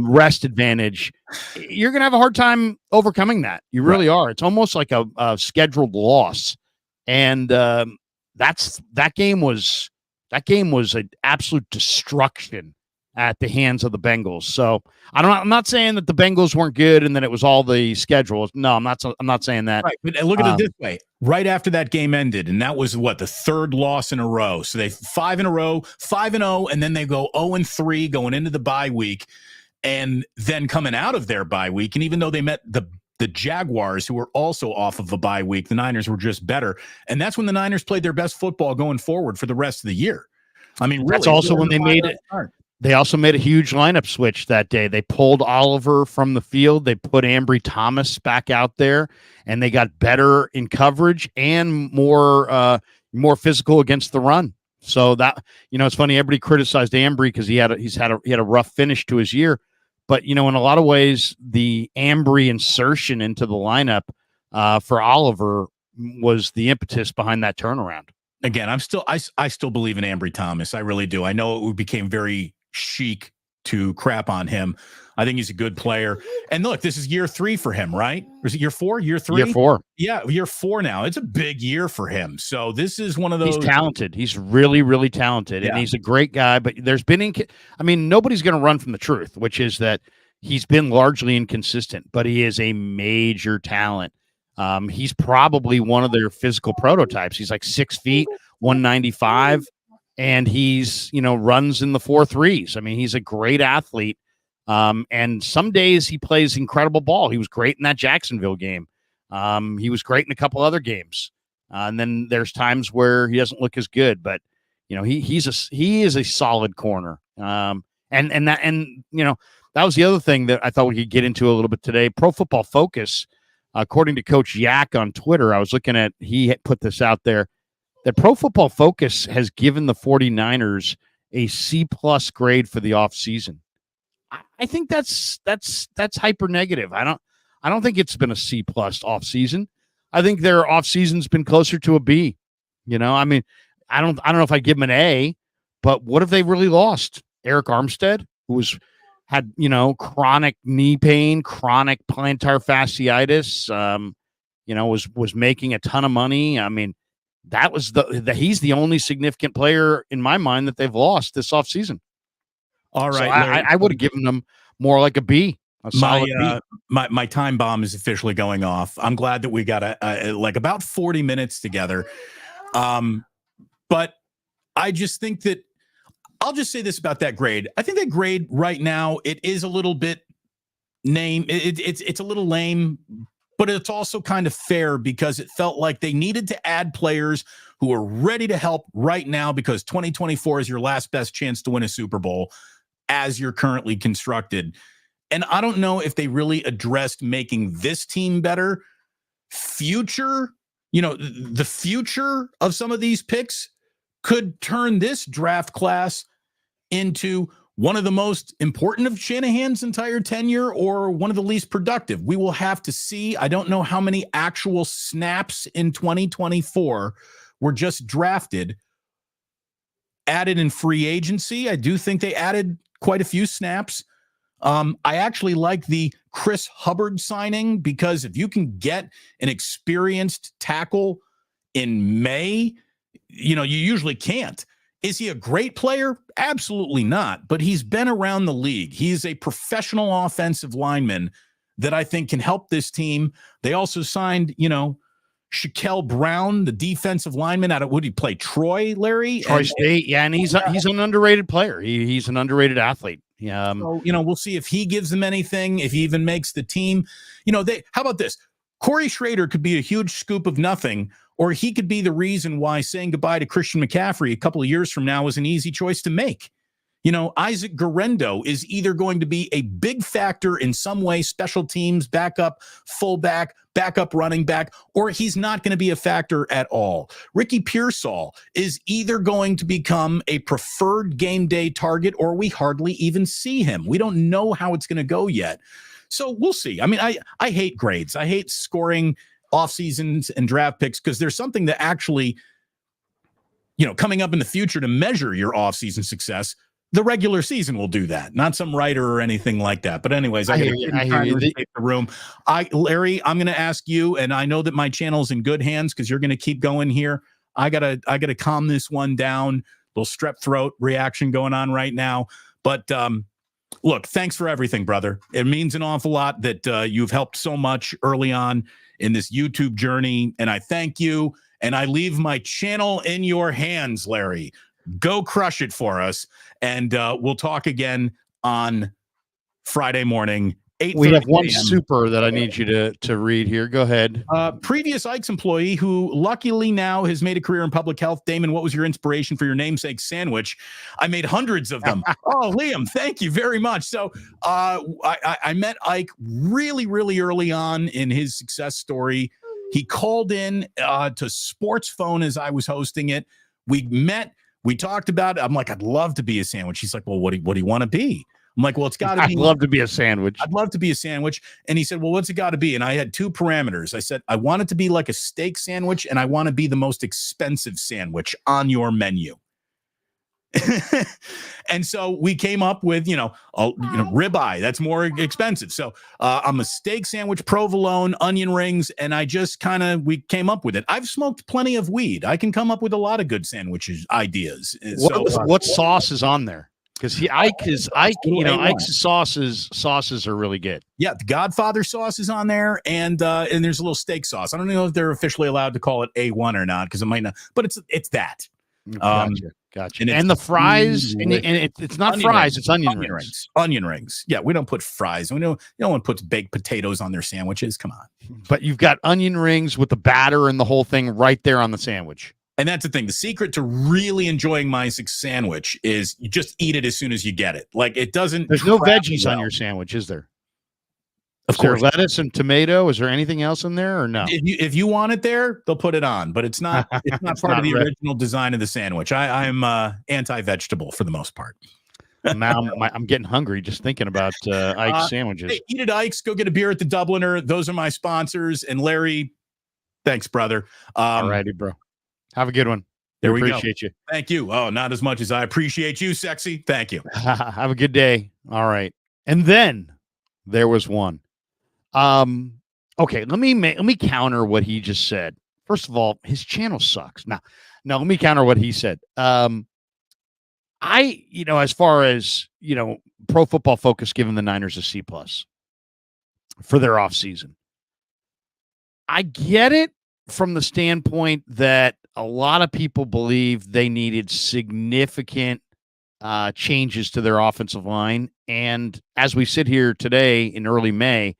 rest advantage, you're going to have a hard time overcoming that. You really are. It's almost like a scheduled loss. And that game was an absolute destruction at the hands of the Bengals. So I'm not saying that the Bengals weren't good and that it was all the schedule. No, I'm not saying that. Right, but look at it this way. Right after that game ended, and that was the third loss in a row. So they 5 in a row, 5-0, and then they go 0-3 going into the bye week, and then coming out of their bye week. And even though they met the Jaguars, who were also off of a bye week, the Niners were just better. And that's when the Niners played their best football going forward for the rest of the year. I mean, really, that's also when they made it. They also made a huge lineup switch that day. They pulled Oliver from the field. They put Ambry Thomas back out there, and they got better in coverage and more physical against the run. So that, it's funny. Everybody criticized Ambry because he had a rough finish to his year, but in a lot of ways, the Ambry insertion into the lineup for Oliver was the impetus behind that turnaround. Again, I still believe in Ambry Thomas. I really do. I know it became very chic to crap on him. I think he's a good player. And look, this is year 3 for him, right? Or is it year 4? Year 3? Year 4. Yeah, year 4 now. It's a big year for him. So this is one of those. He's talented. He's really, really talented. And he's a great guy. But there's been, nobody's going to run from the truth, which is that he's been largely inconsistent, but he is a major talent. He's probably one of their physical prototypes. He's like 6 feet, 195. And he's, runs in the 4.3s. I mean, he's a great athlete. And some days he plays incredible ball. He was great in that Jacksonville game. He was great in a couple other games. And then there's times where he doesn't look as good, but he is a solid corner. That was the other thing that I thought we could get into a little bit today. Pro Football Focus, according to Coach Yak on Twitter, I was looking at, he had put this out there, that Pro Football Focus has given the 49ers a C+ grade for the offseason. I think that's hyper negative. I don't think it's been a C+ offseason. I think their offseason's been closer to a B. I mean, I don't know if I give them an A, but what have they really lost? Eric Armstead, who had chronic knee pain, chronic plantar fasciitis, was making a ton of money. I mean, that was he's the only significant player in my mind that they've lost this offseason. All right. So I would have given them more like a B. My time bomb is officially going off. I'm glad that we got about 40 minutes together. But I just think that I'll just say this about that grade. I think that grade right now, it is a little bit it's a little lame, but it's also kind of fair because it felt like they needed to add players who are ready to help right now because 2024 is your last best chance to win a Super Bowl as you're currently constructed. And I don't know if they really addressed making this team better. The future of some of these picks could turn this draft class into one of the most important of Shanahan's entire tenure or one of the least productive. We will have to see. I don't know how many actual snaps in 2024 were just drafted, added in free agency. I do think they added quite a few snaps. I actually like the Chris Hubbard signing because if you can get an experienced tackle in May, you usually can't. Is he a great player? Absolutely not. But he's been around the league. He's a professional offensive lineman that I think can help this team. They also signed, Shaquille Brown, the defensive lineman out of, would he play Troy, Larry? Troy State. Yeah. And he's an underrated player. He's an underrated athlete. Yeah. So, we'll see if he gives them anything, if he even makes the team. How about this? Corey Schrader could be a huge scoop of nothing, or he could be the reason why saying goodbye to Christian McCaffrey a couple of years from now is an easy choice to make. Isaac Guerrero is either going to be a big factor in some way, special teams, backup, fullback, backup running back, or he's not going to be a factor at all. Ricky Pearsall is either going to become a preferred game day target, or we hardly even see him. We don't know how it's going to go yet. So we'll see. I mean, I hate grades. I hate scoring off seasons and draft picks because there's something that actually, coming up in the future to measure your off-season success. The regular season will do that, not some writer or anything like that. But anyways, I hear you. The room. Larry, I'm going to ask you, and I know that my channel's in good hands because you're going to keep going here. I gotta calm this one down. Little strep throat reaction going on right now. But look, thanks for everything, brother. It means an awful lot that you've helped so much early on in this YouTube journey, and I thank you. And I leave my channel in your hands, Larry. Go crush it for us. And we'll talk again on Friday morning. We have one super that I need you to read here. Go ahead. Previous Ike's employee who luckily now has made a career in public health. Damon, what was your inspiration for your namesake sandwich? I made hundreds of them. Oh, Liam, thank you very much. So I met Ike really, really early on in his success story. He called in to Sports Phone as I was hosting it. We met. We talked about it. I'm like, I'd love to be a sandwich. He's like, well, what do you want to be? I'm like, well, it's got to be. I'd love to be a sandwich. I'd love to be a sandwich. And he said, well, what's it got to be? And I had two parameters. I said, I want it to be like a steak sandwich, and I want to be the most expensive sandwich on your menu. And so we came up with, ribeye. That's more expensive. So I'm a steak sandwich, provolone, onion rings, and we came up with it. I've smoked plenty of weed. I can come up with a lot of good sandwiches ideas. What sauce is on there? Because Ike's sauces are really good. Yeah, the Godfather sauce is on there, and there's a little steak sauce. I don't know if they're officially allowed to call it A1 or not, because it might not, but it's that. Gotcha. And the fries, and it's not onion fries, rings. It's onion rings. Onion rings. Yeah, we don't put fries. No one puts baked potatoes on their sandwiches. Come on. But you've got onion rings with the batter and the whole thing right there on the sandwich. And that's the thing. The secret to really enjoying my sandwich is you just eat it as soon as you get it. Like, it doesn't. There's no veggies on your sandwich, is there? Of course, lettuce and tomato. Is there anything else in there, or no? If you want it there, they'll put it on, but it's not. It's not part of the original design of the sandwich. I'm anti-vegetable for the most part. Now I'm getting hungry just thinking about Ike's sandwiches. Hey, eat at Ike's. Go get a beer at the Dubliner. Those are my sponsors. And Larry, thanks, brother. All righty, bro. Have a good one. There we appreciate you. You. Thank you. Oh, not as much as I appreciate you, sexy. Thank you. Have a good day. All right. And then there was one. Okay, let me counter what he just said. First of all, his channel sucks. Now, let me counter what he said. As far as, Pro Football Focus giving the Niners a C+ for their offseason. I get it from the standpoint that a lot of people believe they needed significant changes to their offensive line. And as we sit here today in early May,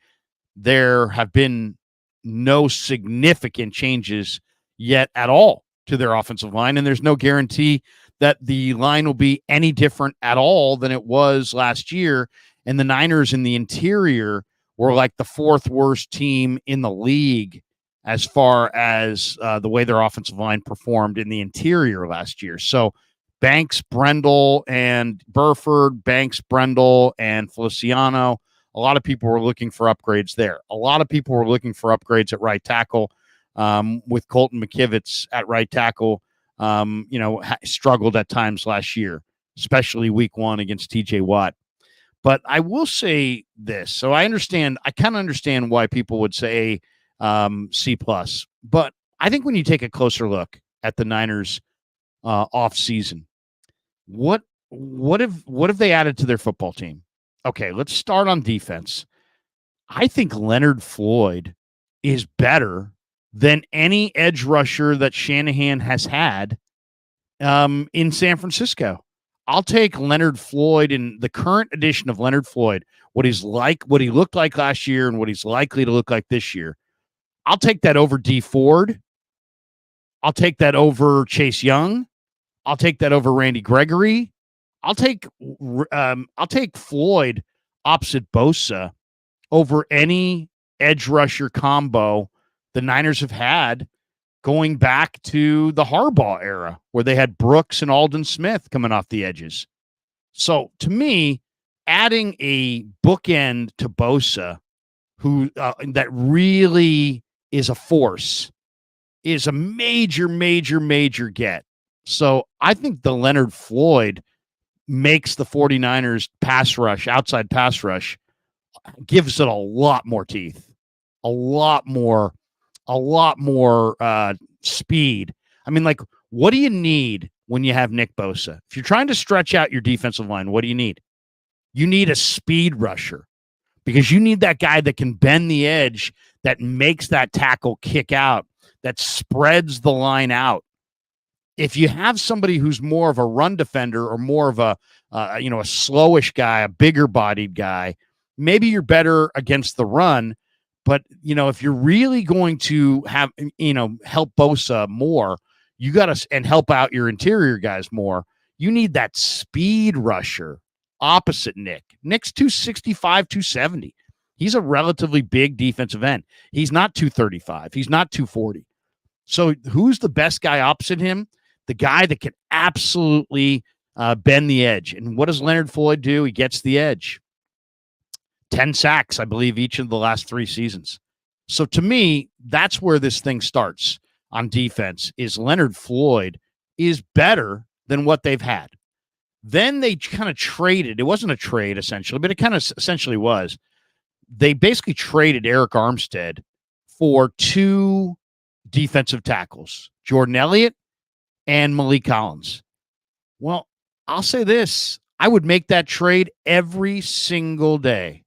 there have been no significant changes yet at all to their offensive line. And there's no guarantee that the line will be any different at all than it was last year. And the Niners in the interior were like the fourth worst team in the league as far as the way their offensive line performed in the interior last year. So Banks, Brendel, and Burford, Banks, Brendel, and Feliciano. A lot of people were looking for upgrades there. A lot of people were looking for upgrades at right tackle with Colton McKivitz at right tackle, struggled at times last year, especially week one against TJ Watt. But I will say this. So I kind of understand why people would say C+. But I think when you take a closer look at the Niners off season, what have they added to their football team? Okay, let's start on defense. I think Leonard Floyd is better than any edge rusher that Shanahan has had in San Francisco. I'll take Leonard Floyd in the current edition of Leonard Floyd, what he looked like last year and what he's likely to look like this year. I'll take that over D Ford. I'll take that over Chase Young. I'll take that over Randy Gregory. I'll take Floyd opposite Bosa over any edge rusher combo the Niners have had going back to the Harbaugh era where they had Brooks and Aldon Smith coming off the edges. So to me, adding a bookend to Bosa, who that really is a force, is a major, major, major get. So I think the Leonard Floyd makes the 49ers pass rush, outside pass rush, gives it a lot more teeth, a lot more speed. I mean, like, what do you need when you have Nick Bosa? If you're trying to stretch out your defensive line, what do you need? You need a speed rusher, because you need that guy that can bend the edge, that makes that tackle kick out, that spreads the line out. If you have somebody who's more of a run defender or more of a slowish guy, a bigger bodied guy, maybe you're better against the run. But, if you're really going to have, help Bosa more, you got to, and help out your interior guys more, you need that speed rusher opposite Nick. Nick's 265, 270. He's a relatively big defensive end. He's not 235. He's not 240. So who's the best guy opposite him? The guy that can absolutely bend the edge. And what does Leonard Floyd do? He gets the edge. 10 sacks, I believe, each of the last 3 seasons. So to me, that's where this thing starts on defense, is Leonard Floyd is better than what they've had. Then they kind of traded. It wasn't a trade, essentially, but it kind of essentially was. They basically traded Eric Armstead for 2 defensive tackles, Jordan Elliott and Malik Collins. Well, I'll say this. I would make that trade every single day.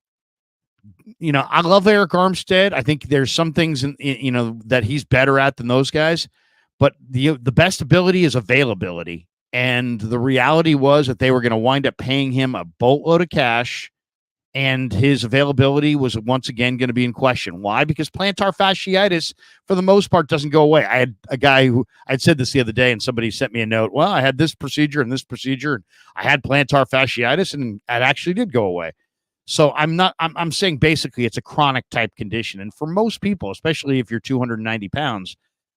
I love Eric Armstead. I think there's some things that he's better at than those guys, but the best ability is availability. And the reality was that they were going to wind up paying him a boatload of cash, and his availability was once again going to be in question. Why? Because plantar fasciitis, for the most part, doesn't go away. I had a guy who, I'd said this the other day, and somebody sent me a note. Well, I had this procedure and this procedure, and I had plantar fasciitis, and it actually did go away. So I'm saying basically it's a chronic type condition. And for most people, especially if you're 290 pounds,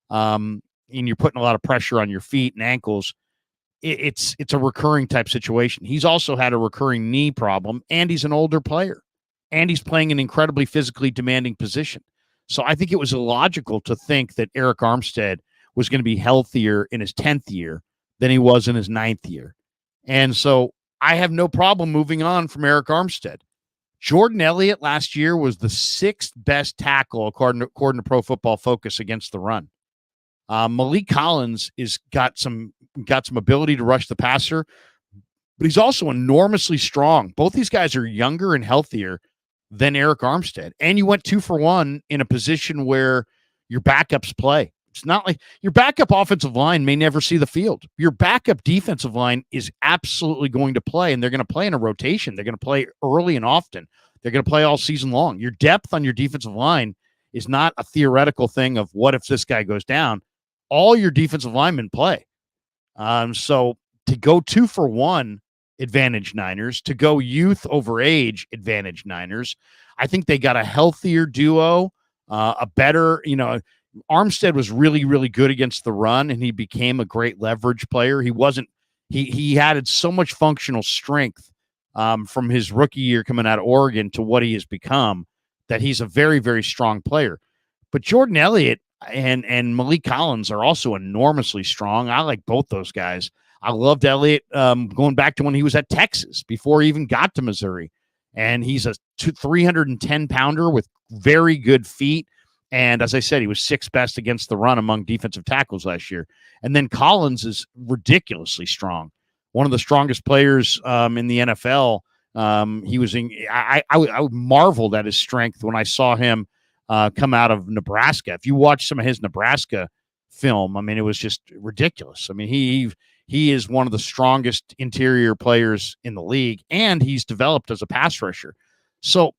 and you're putting a lot of pressure on your feet and ankles, it's a recurring type situation. He's also had a recurring knee problem, and he's an older player, and he's playing an incredibly physically demanding position. So I think it was illogical to think that Eric Armstead was going to be healthier in his 10th year than he was in his 9th year. And so I have no problem moving on from Eric Armstead. Jordan Elliott last year was the 6th best tackle according to Pro Football Focus against the run. Malik Collins is got some ability to rush the passer, but he's also enormously strong. Both these guys are younger and healthier than Eric Armstead. And you went 2 for 1 in a position where your backups play. It's not like your backup offensive line may never see the field. Your backup defensive line is absolutely going to play, and they're going to play in a rotation. They're going to play early and often. They're going to play all season long. Your depth on your defensive line is not a theoretical thing of what if this guy goes down. All your defensive linemen play. So to go 2 for 1, advantage Niners. To go youth over age, advantage Niners. I think they got a healthier duo, a better, Armstead was really, really good against the run, and he became a great leverage player. He added so much functional strength from his rookie year coming out of Oregon to what he has become, that he's a very, very strong player. But Jordan Elliott and Malik Collins are also enormously strong. I like both those guys. I loved Elliott going back to when he was at Texas before he even got to Missouri. And he's a 310-pounder with very good feet. And as I said, he was 6th best against the run among defensive tackles last year. And then Collins is ridiculously strong. One of the strongest players in the NFL. He was I marveled at his strength when I saw him come out of Nebraska. If you watch some of his Nebraska film, I mean, it was just ridiculous. I mean, he is one of the strongest interior players in the league, and he's developed as a pass rusher. So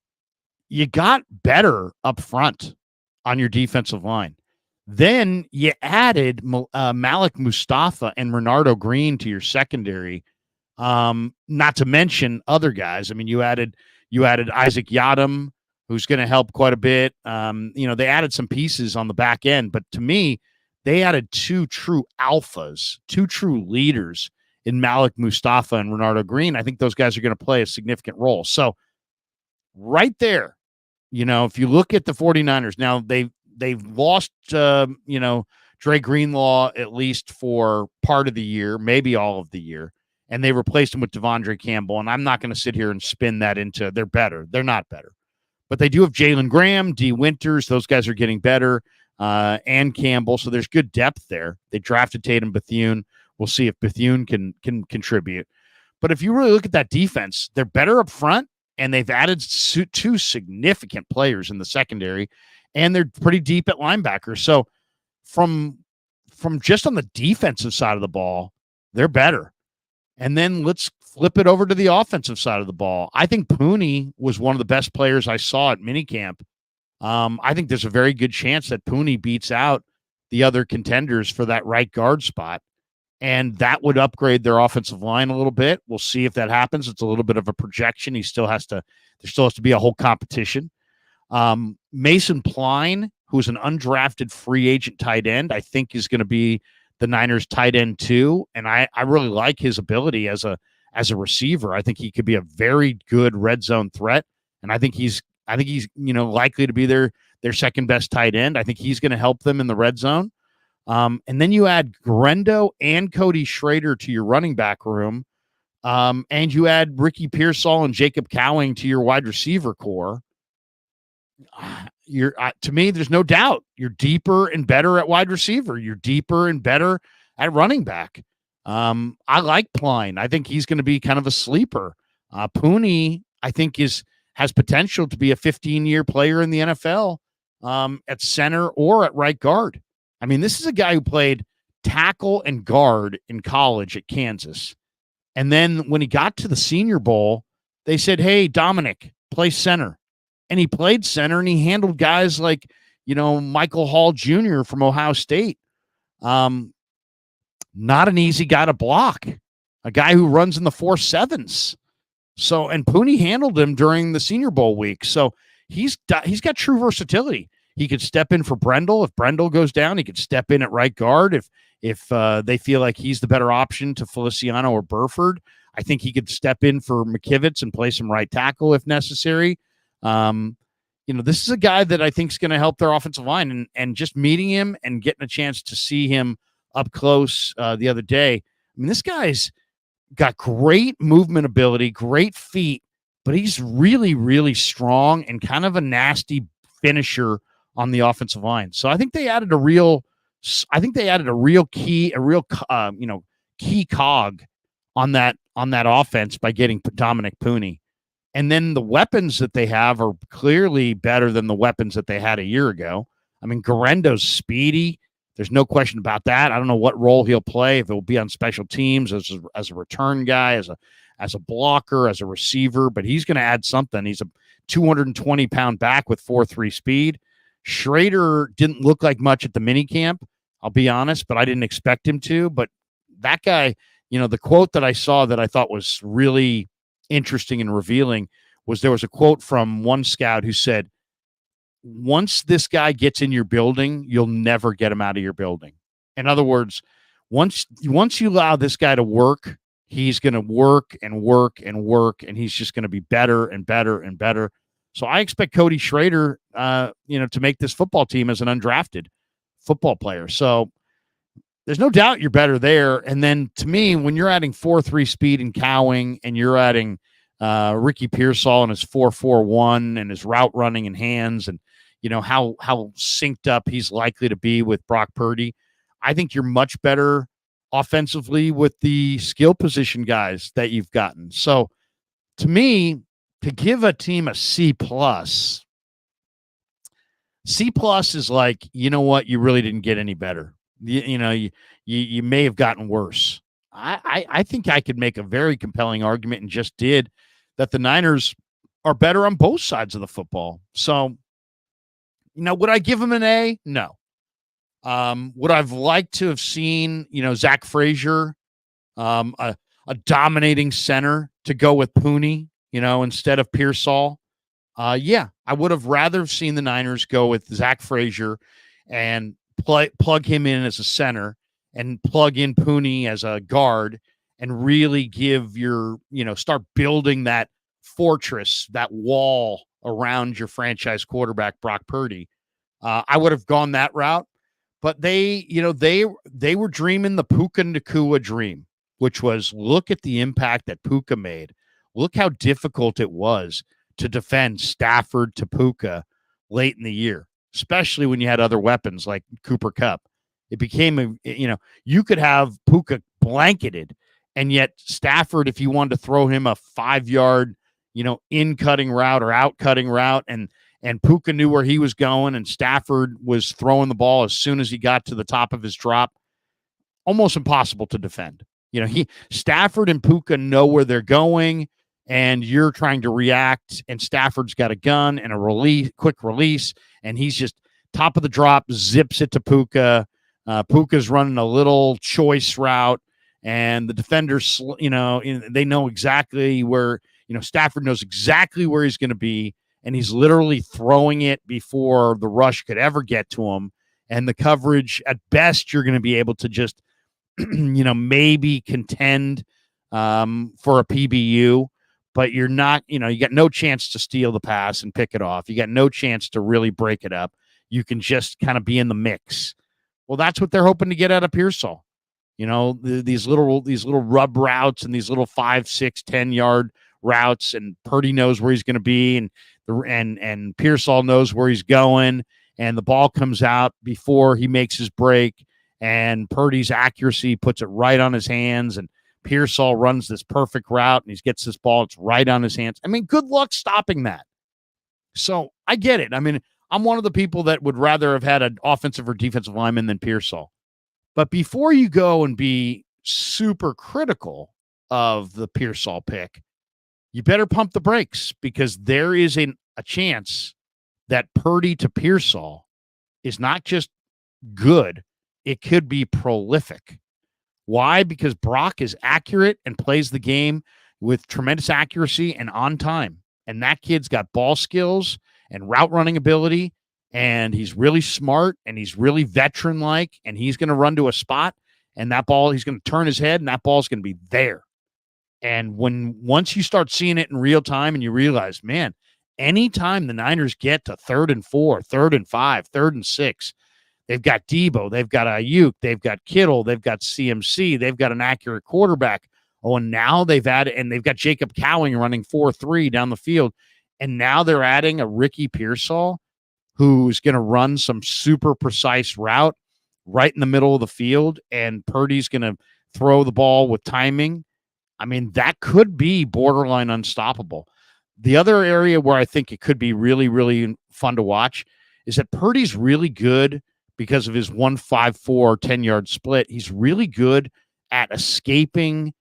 you got better up front on your defensive line. Then you added Malik Mustafa and Renardo Green to your secondary. Not to mention other guys. I mean, you added Isaac Yadam, who's going to help quite a bit. They added some pieces on the back end, but to me, they added two true alphas, two true leaders in Malik Mustafa and Renardo Green. I think those guys are going to play a significant role. So right there, if you look at the 49ers, now they've lost, Dre Greenlaw at least for part of the year, maybe all of the year, and they replaced him with Devondre Campbell. And I'm not going to sit here and spin that into they're better. They're not better. But they do have Jalen Graham, D. Winters. Those guys are getting better, and Campbell. So there's good depth there. They drafted Tatum Bethune. We'll see if Bethune can contribute. But if you really look at that defense, they're better up front, and they've added two significant players in the secondary, and they're pretty deep at linebacker. So from just on the defensive side of the ball, they're better. And then let's flip it over to the offensive side of the ball. I think Purdy was one of the best players I saw at minicamp. I think there's a very good chance that Purdy beats out the other contenders for that right guard spot, and that would upgrade their offensive line a little bit. We'll see if that happens. It's a little bit of a projection. There still has to be a whole competition. Mason Pline, who's an undrafted free agent tight end, I think is going to be the Niners tight end too. And I really like his ability as a receiver. I think he could be a very good red zone threat. And I think he's likely to be their second best tight end. I think he's going to help them in the red zone. And then you add Grendo and Cody Schrader to your running back room. And you add Ricky Pearsall and Jacob Cowing to your wide receiver core. To me, there's no doubt you're deeper and better at wide receiver. You're deeper and better at running back. I like Pline. I think he's going to be kind of a sleeper. Purdy, I think, has potential to be a 15-year player in the NFL at center or at right guard. I mean, this is a guy who played tackle and guard in college at Kansas. And then when he got to the Senior Bowl, they said, hey, Dominic, play center. And he played center, and he handled guys like, Michael Hall Jr. from Ohio State. Not an easy guy to block. A guy who runs in the 4.7s. So, and Purdy handled him during the Senior Bowl week. So he's got true versatility. He could step in for Brendel. If Brendel goes down, he could step in at right guard. If they feel like he's the better option to Feliciano or Burford, I think he could step in for McKivitz and play some right tackle if necessary. This is a guy that I think is going to help their offensive line, and just meeting him and getting a chance to see him up close the other day. I mean, this guy's got great movement ability, great feet, but he's really, really strong and kind of a nasty finisher on the offensive line. So I think they added a real key cog on that offense by getting Dominic Purdy. And then the weapons that they have are clearly better than the weapons that they had a year ago. I mean, Garendo's speedy. There's no question about that. I don't know what role he'll play, if it will be on special teams, as a return guy, as a blocker, as a receiver, but he's going to add something. He's a 220-pound back with 4.3 speed. Schrader didn't look like much at the minicamp, I'll be honest, but I didn't expect him to. But that guy, the quote that I saw that I thought was really interesting and revealing was, there was a quote from one scout who said, once this guy gets in your building, you'll never get him out of your building. In other words, once you allow this guy to work, he's going to work and work and work, and he's just going to be better and better and better. So I expect Cody Schrader, to make this football team as an undrafted football player. So there's no doubt you're better there. And then to me, when you're adding 4.3 speed and Cowing, and you're adding Ricky Pearsall and his 4.41 and his route running and hands, and how synced up he's likely to be with Brock Purdy, I think you're much better offensively with the skill position guys that you've gotten. So to me, to give a team a C+, is like, you really didn't get any better. You may have gotten worse. I think I could make a very compelling argument, and just did, that the Niners are better on both sides of the football. So, would I give them an A? No. Would I've liked to have seen, Zach Frazier, a dominating center to go with Puni, instead of Pearsall? Yeah, I would have rather seen the Niners go with Zach Frazier and plug him in as a center and plug in Puni as a guard and really give start building that fortress, that wall around your franchise quarterback, Brock Purdy. I would have gone that route, but they were dreaming the Puka Nacua dream, which was, look at the impact that Puka made. Look how difficult it was to defend Stafford to Puka late in the year, especially when you had other weapons like Cooper Kupp. It became you could have Puka blanketed, and yet Stafford, if you wanted to throw him a 5-yard, in cutting route or out cutting route, and Puka knew where he was going, and Stafford was throwing the ball as soon as he got to the top of his drop, almost impossible to defend. Stafford and Puka know where they're going, and you're trying to react, and Stafford's got a gun and a quick release, and he's just top of the drop, zips it to Puka. Puka's running a little choice route, and the defenders, they know exactly where, Stafford knows exactly where he's going to be, and he's literally throwing it before the rush could ever get to him. And the coverage, at best, you're going to be able to just, maybe contend for a PBU, but you're not, you got no chance to steal the pass and pick it off. You got no chance to really break it up. You can just kind of be in the mix. Well, that's what they're hoping to get out of Pearsall. These little rub routes and these little 5, 6, 10-yard routes, and Purdy knows where he's going to be, and Pearsall knows where he's going, and the ball comes out before he makes his break, and Purdy's accuracy puts it right on his hands, and Pearsall runs this perfect route, and he gets this ball, it's right on his hands. I mean, good luck stopping that. So I get it. I mean, I'm one of the people that would rather have had an offensive or defensive lineman than Pearsall. But before you go and be super critical of the Pearsall pick, you better pump the brakes, because there is a chance that Purdy to Pearsall is not just good, it could be prolific. Why? Because Brock is accurate and plays the game with tremendous accuracy and on time. And that kid's got ball skills and route running ability, and he's really smart, and he's really veteran-like, and he's going to run to a spot, and that ball, he's going to turn his head, and that ball's going to be there. And once you start seeing it in real time and you realize, man, anytime the Niners get to 3rd and 4, 3rd and 5, 3rd and 6, they've got Debo, they've got Ayuk, they've got Kittle, they've got CMC, they've got an accurate quarterback. Oh, and now they've added, and they've got Jacob Cowing running 4-3 down the field. And now they're adding a Ricky Pearsall who's going to run some super precise route right in the middle of the field, and Purdy's going to throw the ball with timing. I mean, that could be borderline unstoppable. The other area where I think it could be really, really fun to watch is that Purdy's really good because of his 1-5-4 10-yard split. He's really good at escaping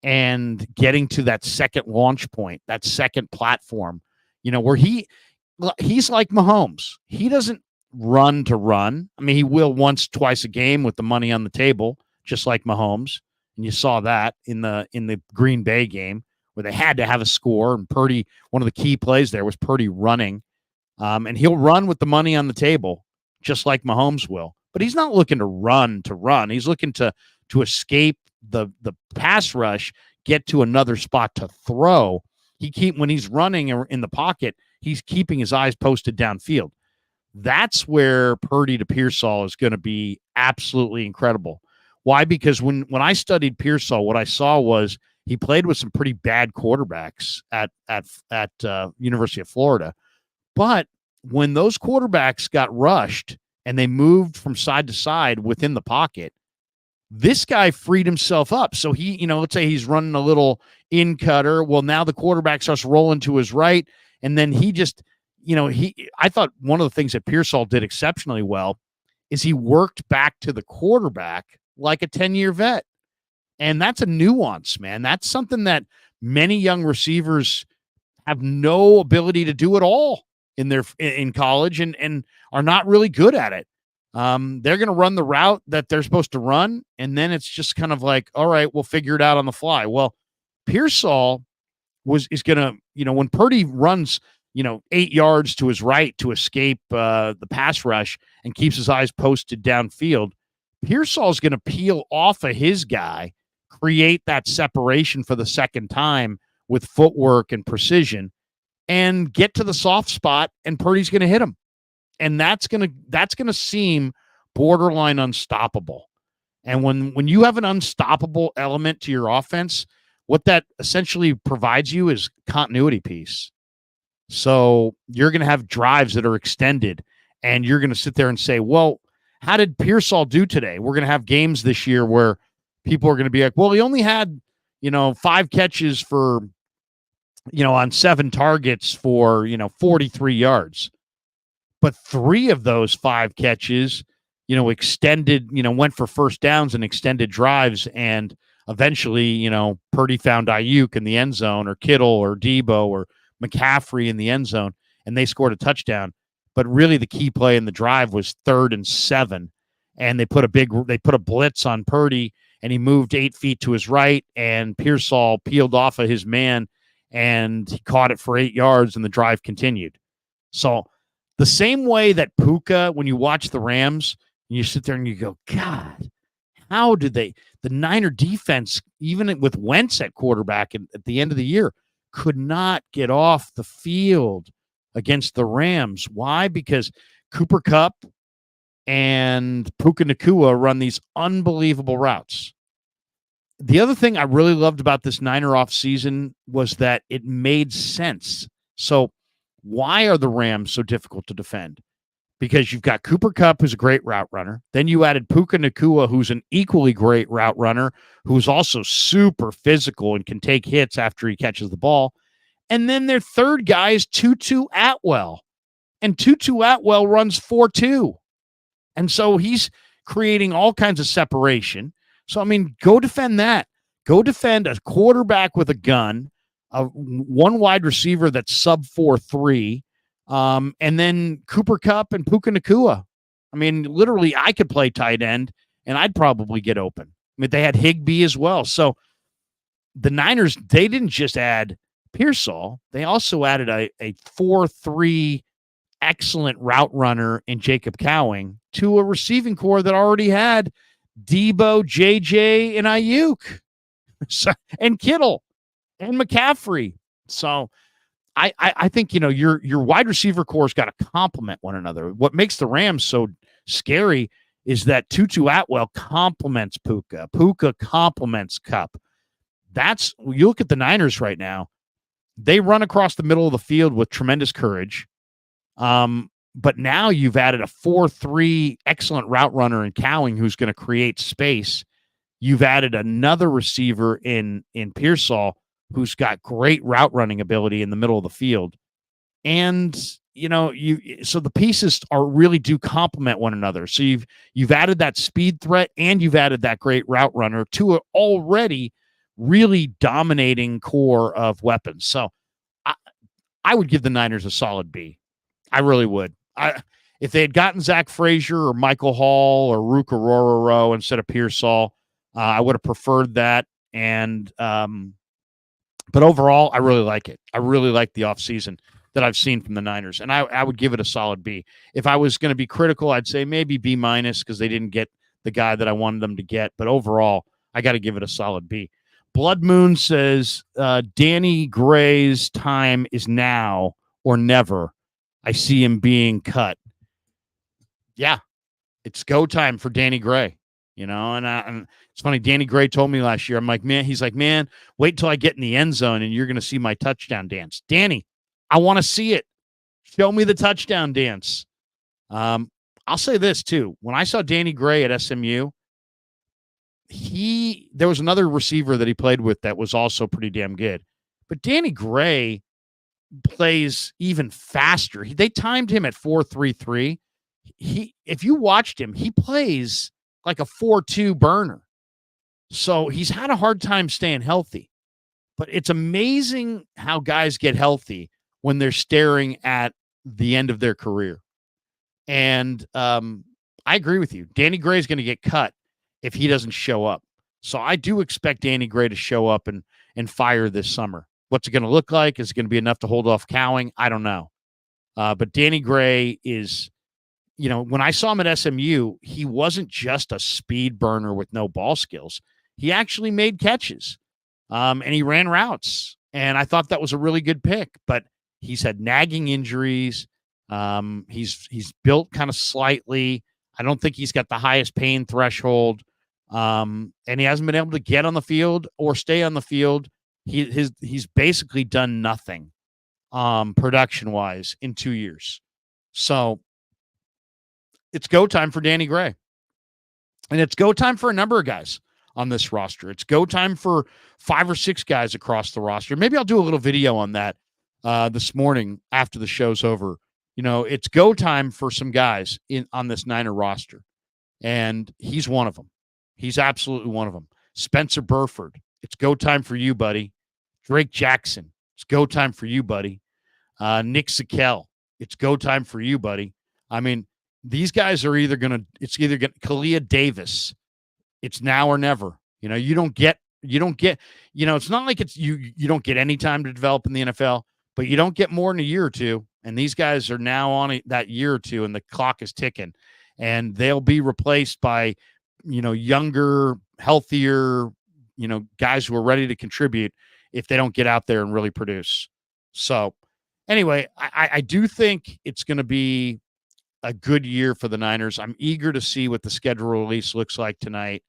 and getting to that second launch point, that second platform, where he's like Mahomes. He doesn't run to run. I mean, he will once, twice a game with the money on the table, just like Mahomes. And you saw that in the Green Bay game where they had to have a score. And Purdy, one of the key plays there was Purdy running. And he'll run with the money on the table, just like Mahomes will. But he's not looking to run. He's looking to escape the pass rush, get to another spot to throw. When he's running in the pocket, he's keeping his eyes posted downfield. That's where Purdy to Pearsall is going to be absolutely incredible. Why? Because when I studied Pearsall, what I saw was he played with some pretty bad quarterbacks at University of Florida. But when those quarterbacks got rushed and they moved from side to side within the pocket, this guy freed himself up. So he, let's say he's running a little in cutter. Well, now the quarterback starts rolling to his right. And then he just, I thought one of the things that Pearsall did exceptionally well is he worked back to the quarterback like a 10-year vet. And that's a nuance, man. That's something that many young receivers have no ability to do at all in college and are not really good at it. They're going to run the route that they're supposed to run, and then it's just kind of like, all right, we'll figure it out on the fly. Well, Pearsall is going to, when Purdy runs, 8 yards to his right to escape the pass rush and keeps his eyes posted downfield, Pearsall is going to peel off of his guy, create that separation for the second time with footwork and precision, and get to the soft spot, and Purdy's going to hit him. And that's gonna seem borderline unstoppable. And when you have an unstoppable element to your offense, what that essentially provides you is continuity piece. So you're gonna have drives that are extended, and you're gonna sit there and say, well, how did Pearsall do today? We're gonna have games this year where people are gonna be like, well, he only had 5 catches for on 7 targets for 43 yards. But 3 of those 5 catches, extended, went for first downs and extended drives. And eventually, Purdy found Ayuk in the end zone, or Kittle or Debo or McCaffrey in the end zone, and they scored a touchdown. But really the key play in the drive was 3rd and 7. And they put a blitz on Purdy, and he moved 8 feet to his right, and Pearsall peeled off of his man, and he caught it for 8 yards, and the drive continued. So the same way that Puka, when you watch the Rams, you sit there and you go, God, how did the Niner defense, even with Wentz at quarterback at the end of the year, could not get off the field against the Rams? Why? Because Cooper Kupp and Puka Nacua run these unbelievable routes. The other thing I really loved about this Niner offseason was that it made sense. So why are the Rams so difficult to defend? Because you've got Cooper Kupp, who's a great route runner. Then you added Puka Nacua, who's an equally great route runner, who's also super physical and can take hits after he catches the ball. And then their third guy is Tutu Atwell. And Tutu Atwell runs 4.2. And so he's creating all kinds of separation. So, I mean, go defend that. Go defend a quarterback with a gun, one wide receiver that's sub 4.3, and then Cooper Kupp and Puka Nacua. I mean, literally, I could play tight end, and I'd probably get open. I mean, they had Higbee as well. So the Niners, they didn't just add Pearsall. They also added a 4.3 excellent route runner in Jacob Cowing to a receiving core that already had Debo, JJ, and Ayuk, and Kittle and McCaffrey. So I think, your wide receiver core's got to complement one another. What makes the Rams so scary is that Tutu Atwell complements Puka. Puka complements Kupp. You look at the Niners right now, they run across the middle of the field with tremendous courage. But now you've added a 4.3 excellent route runner in Cowing who's going to create space. You've added another receiver in Pearsall who's got great route running ability in the middle of the field. And, so the pieces really do complement one another. So you've added that speed threat, and you've added that great route runner to an already really dominating core of weapons. So I would give the Niners a solid B. I really would. If they had gotten Zach Frazier or Michael Hall or Rook Orororo instead of Pearsall, I would have preferred that. And but overall, I really like it. I really like the offseason that I've seen from the Niners, and I would give it a solid B. If I was going to be critical, I'd say maybe B- because they didn't get the guy that I wanted them to get. But overall, I got to give it a solid B. Blood Moon says Danny Gray's time is now or never. I see him being cut. Yeah, it's go time for Danny Gray, and it's funny. Danny Gray told me last year, I'm like, man, he's like, man, wait till I get in the end zone and you're going to see my touchdown dance. Danny, I want to see it. Show me the touchdown dance. I'll say this too. When I saw Danny Gray at SMU, there was another receiver that he played with that was also pretty damn good, but Danny Gray plays even faster. They timed him at 4.33. If you watched him, he plays like a 4.2 burner. So he's had a hard time staying healthy. But it's amazing how guys get healthy when they're staring at the end of their career. And I agree with you. Danny Gray is going to get cut if he doesn't show up. So I do expect Danny Gray to show up and fire this summer. What's it going to look like? Is it going to be enough to hold off Cowing? I don't know. But Danny Gray is, when I saw him at SMU, he wasn't just a speed burner with no ball skills. He actually made catches, and he ran routes. And I thought that was a really good pick. But he's had nagging injuries. He's built kind of slightly. I don't think he's got the highest pain threshold. And he hasn't been able to get on the field or stay on the field. He's basically done nothing production-wise in 2 years. So it's go time for Danny Gray. And it's go time for a number of guys on this roster. It's go time for 5 or 6 guys across the roster. Maybe I'll do a little video on that this morning after the show's over. It's go time for some guys on this Niner roster. And he's one of them. He's absolutely one of them. Spencer Burford, it's go time for you, buddy. Drake Jackson, it's go time for you, buddy. Nick Zakel, it's go time for you, buddy. I mean, these guys are either Kalia Davis. It's now or never. You don't get, it's not like you don't get any time to develop in the NFL, but you don't get more than a year or two. And these guys are now on that year or two, and the clock is ticking, and they'll be replaced by, younger, healthier, guys who are ready to contribute if they don't get out there and really produce. So anyway, I do think it's going to be a good year for the Niners. I'm eager to see what the schedule release looks like tonight.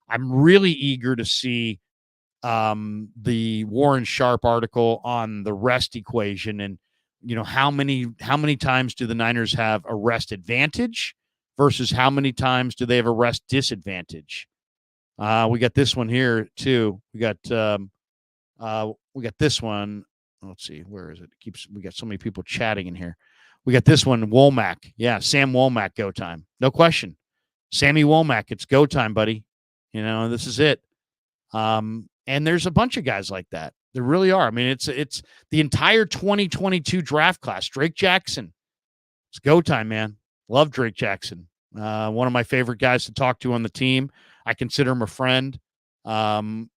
I'm really eager to see the Warren Sharp article on the rest equation, and how many times do the Niners have a rest advantage versus how many times do they have a rest disadvantage. We got this one here too. We got this one. Let's see, where is it? We got so many people chatting in here. We got this one, Womack. Yeah, Sam Womack, go time. No question. Sammy Womack, it's go time, buddy. This is it. And there's a bunch of guys like that. There really are. I mean, it's the entire 2022 draft class. Drake Jackson, it's go time, man. Love Drake Jackson. One of my favorite guys to talk to on the team. I consider him a friend. And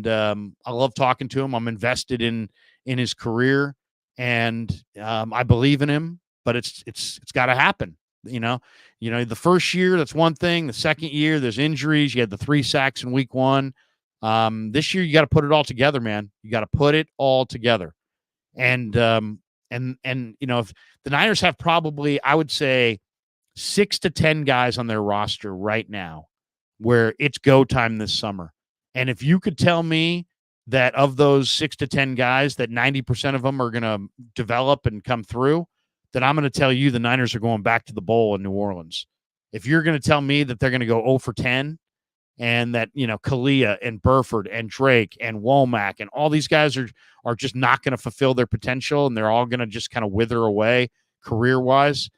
I love talking to him. I'm invested in his career, and I believe in him, but it's got to happen. The first year, that's one thing. The second year, there's injuries. You had the 3 sacks in week 1. This year, you got to put it all together, man. You got to put it all together. And if the Niners have probably, I would say, 6 to 10 guys on their roster right now where it's go time this summer. And if you could tell me that of those 6 to 10 guys, that 90% of them are going to develop and come through, then I'm going to tell you the Niners are going back to the bowl in New Orleans. If you're going to tell me that they're going to go 0 for 10 and that, Kalia and Burford and Drake and Womack and all these guys are just not going to fulfill their potential and they're all going to just kind of wither away career-wise,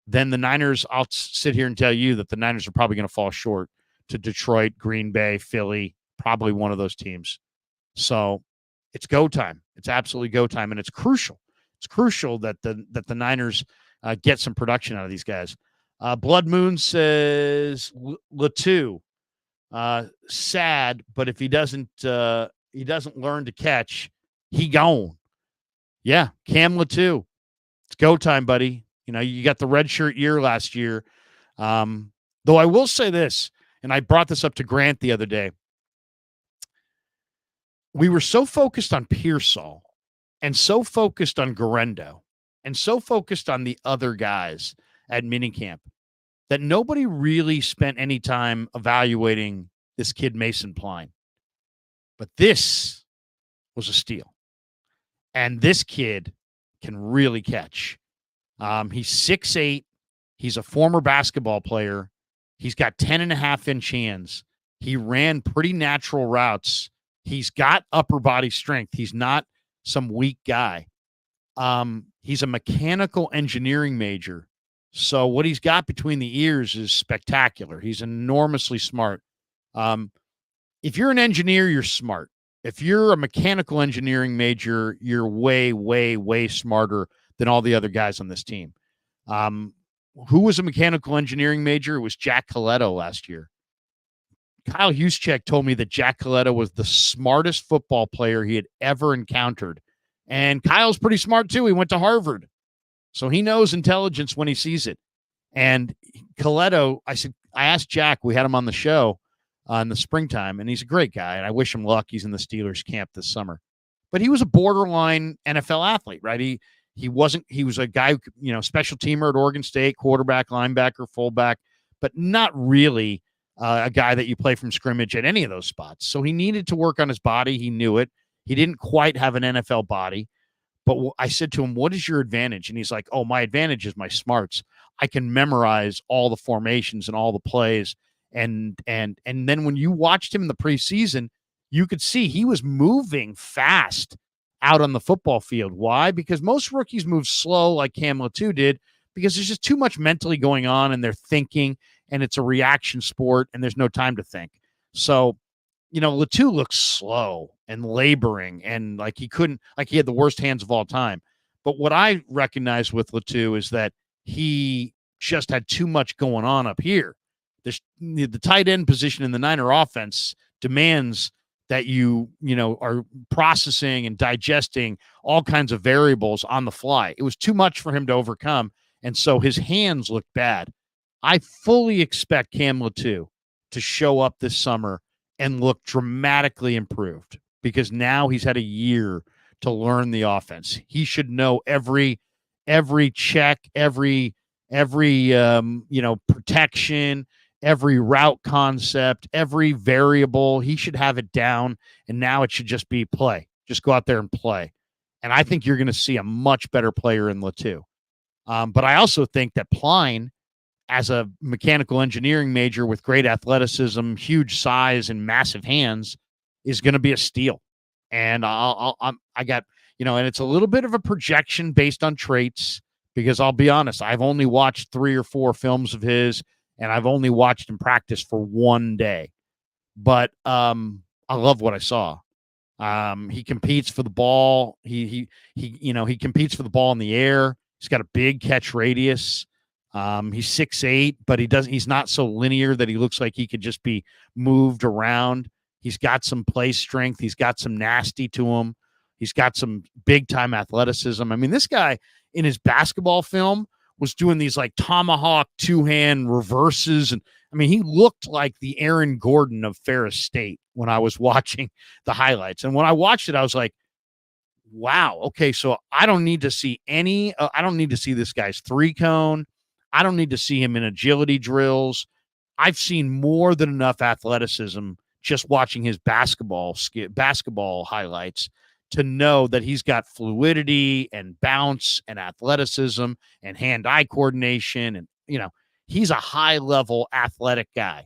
then the Niners, I'll sit here and tell you that the Niners are probably going to fall short to Detroit, Green Bay, Philly, probably one of those teams. So it's go time. It's absolutely go time, and it's crucial. It's crucial that the Niners get some production out of these guys. Blood Moon says Latu, sad, but if he doesn't learn to catch, he gone. Yeah, Cam Latu, it's go time, buddy. You got the red shirt year last year. Though I will say this, and I brought this up to Grant the other day. We were so focused on Pearsall and so focused on Garendo and so focused on the other guys at minicamp that nobody really spent any time evaluating this kid, Mason Pline. But this was a steal. And this kid can really catch. He's 6'8". He's a former basketball player. He's got 10.5-inch hands. He ran pretty natural routes. He's got upper body strength. He's not some weak guy. He's a mechanical engineering major. So what he's got between the ears is spectacular. He's enormously smart. If you're an engineer, you're smart. If you're a mechanical engineering major, you're way, way, way smarter than all the other guys on this team. who was a mechanical engineering major? It was Jack Coletto last year. Kyle Juszczyk told me that Jack Coletto was the smartest football player he had ever encountered. And Kyle's pretty smart too. He went to Harvard. So he knows intelligence when he sees it. And Coletto, I asked Jack, we had him on the show in the springtime, and he's a great guy. And I wish him luck. He's in the Steelers camp this summer. But he was a borderline NFL athlete, right? He was a guy, special teamer at Oregon State, quarterback, linebacker, fullback, but not really a guy that you play from scrimmage at any of those spots. So he needed to work on his body. He knew it. He didn't quite have an NFL body. But I said to him, what is your advantage? And he's like, oh, my advantage is my smarts. I can memorize all the formations and all the plays. And then when you watched him in the preseason, you could see he was moving fast out on the football field. Why? Because most rookies move slow like Cam Latu did, because there's just too much mentally going on and they're thinking, and it's a reaction sport and there's no time to think. So, Latu looks slow and laboring and like he had the worst hands of all time. But what I recognize with Latu is that he just had too much going on up here. The tight end position in the Niner offense demands that you are processing and digesting all kinds of variables on the fly. It was too much for him to overcome, and so his hands looked bad. I fully expect Cam Latu to show up this summer and look dramatically improved, because now he's had a year to learn the offense. He should know every check, every protection, every route concept, every variable. He should have it down, and now it should just be play. Just go out there and play. And I think you're going to see a much better player in Latu. But I also think that Pline, as a mechanical engineering major with great athleticism, huge size, and massive hands, is going to be a steal. And I got, and it's a little bit of a projection based on traits, because I'll be honest, I've only watched 3 or 4 films of his, and I've only watched him practice for one day. But I love what I saw. He competes for the ball. He competes for the ball in the air. He's got a big catch radius. He's 6'8", but he's not so linear that he looks like he could just be moved around. He's got some play strength. He's got some nasty to him. He's got some big time athleticism. I mean, this guy in his basketball film was doing these like tomahawk 2-hand reverses. And I mean, he looked like the Aaron Gordon of Ferris State when I was watching the highlights. And when I watched it, I was like, wow, okay, so I don't need to see I don't need to see this guy's 3-cone. I don't need to see him in agility drills. I've seen more than enough athleticism just watching his basketball highlights to know that he's got fluidity and bounce and athleticism and hand-eye coordination. And, he's a high-level athletic guy.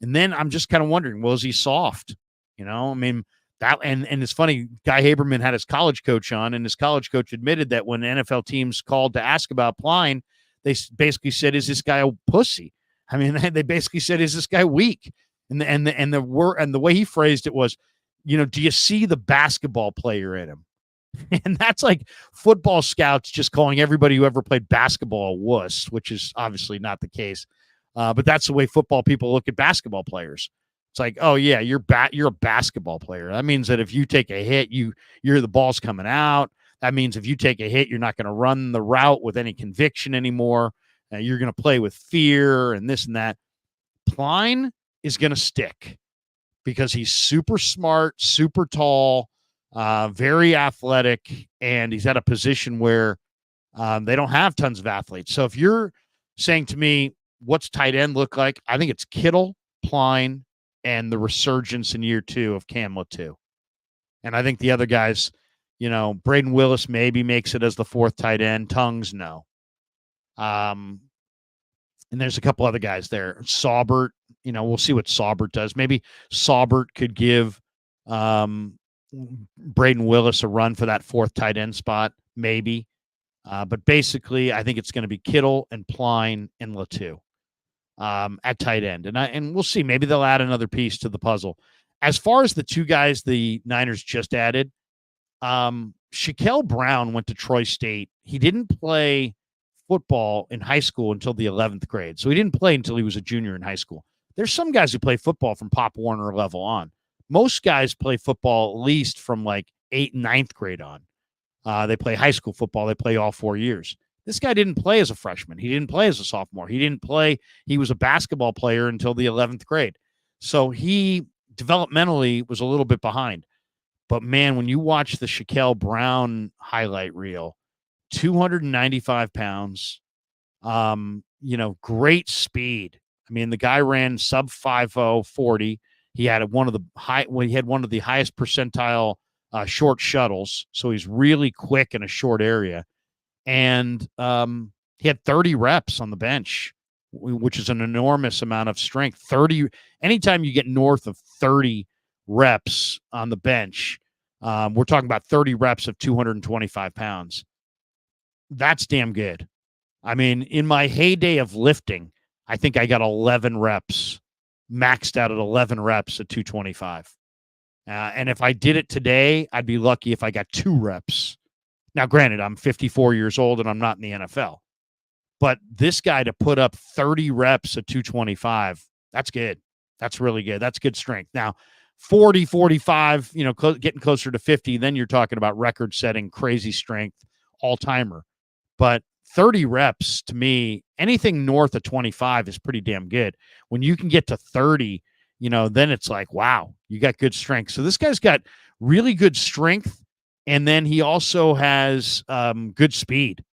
And then I'm just kind of wondering, well, is he soft? I mean, that, and it's funny, Guy Haberman had his college coach on, and his college coach admitted that when NFL teams called to ask about Pline, they basically said, is this guy a pussy? I mean, they basically said, is this guy weak? And the way he phrased it was, do you see the basketball player in him? And that's like football scouts just calling everybody who ever played basketball a wuss, which is obviously not the case. But that's the way football people look at basketball players. It's like, oh yeah, you're a basketball player. That means that if you take a hit, the ball's coming out. That means if you take a hit, you're not going to run the route with any conviction anymore. You're going to play with fear and this and that. Pline is going to stick because he's super smart, super tall, very athletic, and he's at a position where they don't have tons of athletes. So if you're saying to me, what's tight end look like? I think it's Kittle, Pline, and the resurgence in year 2 of Cam Latu. And I think the other guys, Braden Willis maybe makes it as the 4th tight end. Tongues, no. And there's a couple other guys there. Saubert, we'll see what Saubert does. Maybe Saubert could give Braden Willis a run for that 4th tight end spot, maybe. But basically, I think it's going to be Kittle and Pline and Latu at tight end. And we'll see. Maybe they'll add another piece to the puzzle. As far as the 2 guys the Niners just added, Shaquille Brown went to Troy State. He didn't play football in high school until the 11th grade. So he didn't play until he was a junior in high school. There's some guys who play football from Pop Warner level on. Most guys play football at least from like 8th and 9th grade on. They play high school football. They play all 4 years. This guy didn't play as a freshman. He didn't play as a sophomore. He was a basketball player until the 11th grade. So he developmentally was a little bit behind. But man, when you watch the Shaquille Brown highlight reel, 295 pounds, great speed. I mean, the guy ran sub 5.0 40. He had one of the highest percentile short shuttles. So he's really quick in a short area. And he had 30 reps on the bench, which is an enormous amount of strength. 30, anytime you get north of 30 reps on the bench, we're talking about 30 reps of 225 pounds. That's damn good. I mean, in my heyday of lifting, I think I got 11 reps, maxed out at 11 reps at 225. And if I did it today, I'd be lucky if I got 2 reps. Now, granted, I'm 54 years old and I'm not in the NFL. But this guy to put up 30 reps at 225, that's good. That's really good. That's good strength. Now, 40, 45, getting closer to 50, then you're talking about record-setting, crazy strength, all-timer. But 30 reps, to me, anything north of 25 is pretty damn good. When you can get to 30, then it's like, wow, you got good strength. So this guy's got really good strength, and then he also has good speed,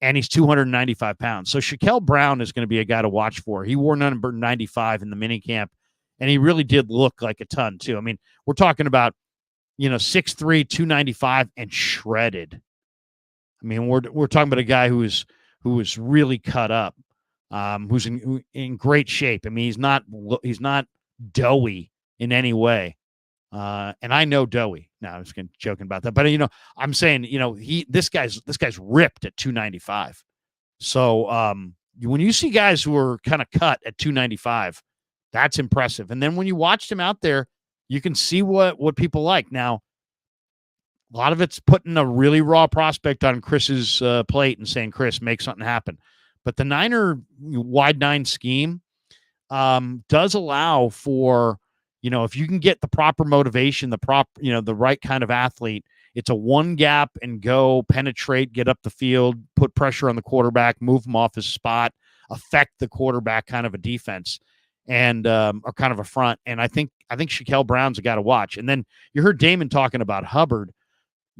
and he's 295 pounds. So Shaquille Brown is going to be a guy to watch for. He wore number 95 in the minicamp, and he really did look like a ton, too. I mean, we're talking about, 6'3", 295, and shredded. I mean, we're talking about a guy who is really cut up, who's in great shape. I mean, he's not doughy in any way. And I know doughy. No, I was joking about that, but I'm saying, this guy's ripped at 295. So when you see guys who are kind of cut at 295, that's impressive. And then when you watched him out there, you can see what people like. Now, a lot of it's putting a really raw prospect on Chris's plate and saying, Chris, make something happen. But the Niner wide 9 scheme does allow for, if you can get the proper motivation, the right kind of athlete, it's a one gap and go, penetrate, get up the field, put pressure on the quarterback, move him off his spot, affect the quarterback kind of a defense and or kind of a front. And I think Shaquille Brown's a guy to watch. And then you heard Damon talking about Hubbard.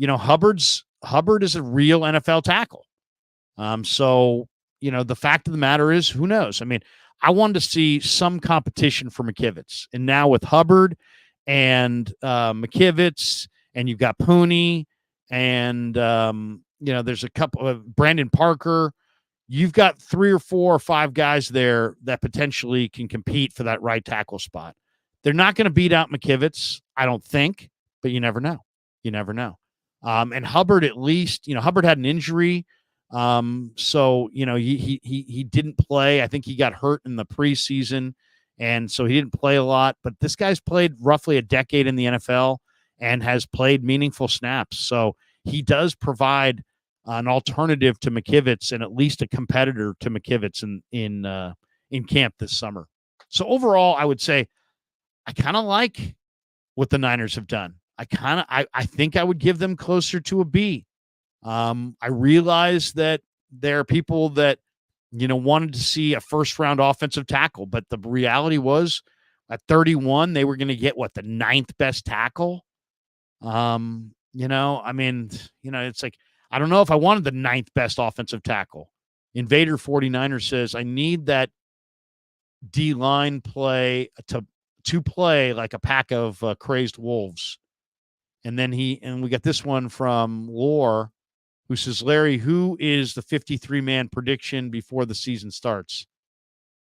Hubbard is a real NFL tackle. So, the fact of the matter is, who knows? I mean, I wanted to see some competition for McKivitz. And now with Hubbard and McKivitz, and you've got Purdy, and, there's a couple of Brandon Parker. You've got 3 or 4 or 5 guys there that potentially can compete for that right tackle spot. They're not going to beat out McKivitz, I don't think, but you never know. You never know. And Hubbard, at least, Hubbard had an injury. So, he didn't play. I think he got hurt in the preseason. And so he didn't play a lot, but this guy's played roughly a decade in the NFL and has played meaningful snaps. So he does provide an alternative to McKivitz and at least a competitor to McKivitz in camp this summer. So overall, I would say I kind of like what the Niners have done. I think I would give them closer to a B. I realize that there are people that, wanted to see a first-round offensive tackle, but the reality was at 31, they were going to get, the 9th best tackle? It's like, I don't know if I wanted the 9th best offensive tackle. Invader 49er says, I need that D-line play to play like a pack of crazed wolves. And then we got this one from Lore, who says, Larry, who is the 53-man prediction before the season starts?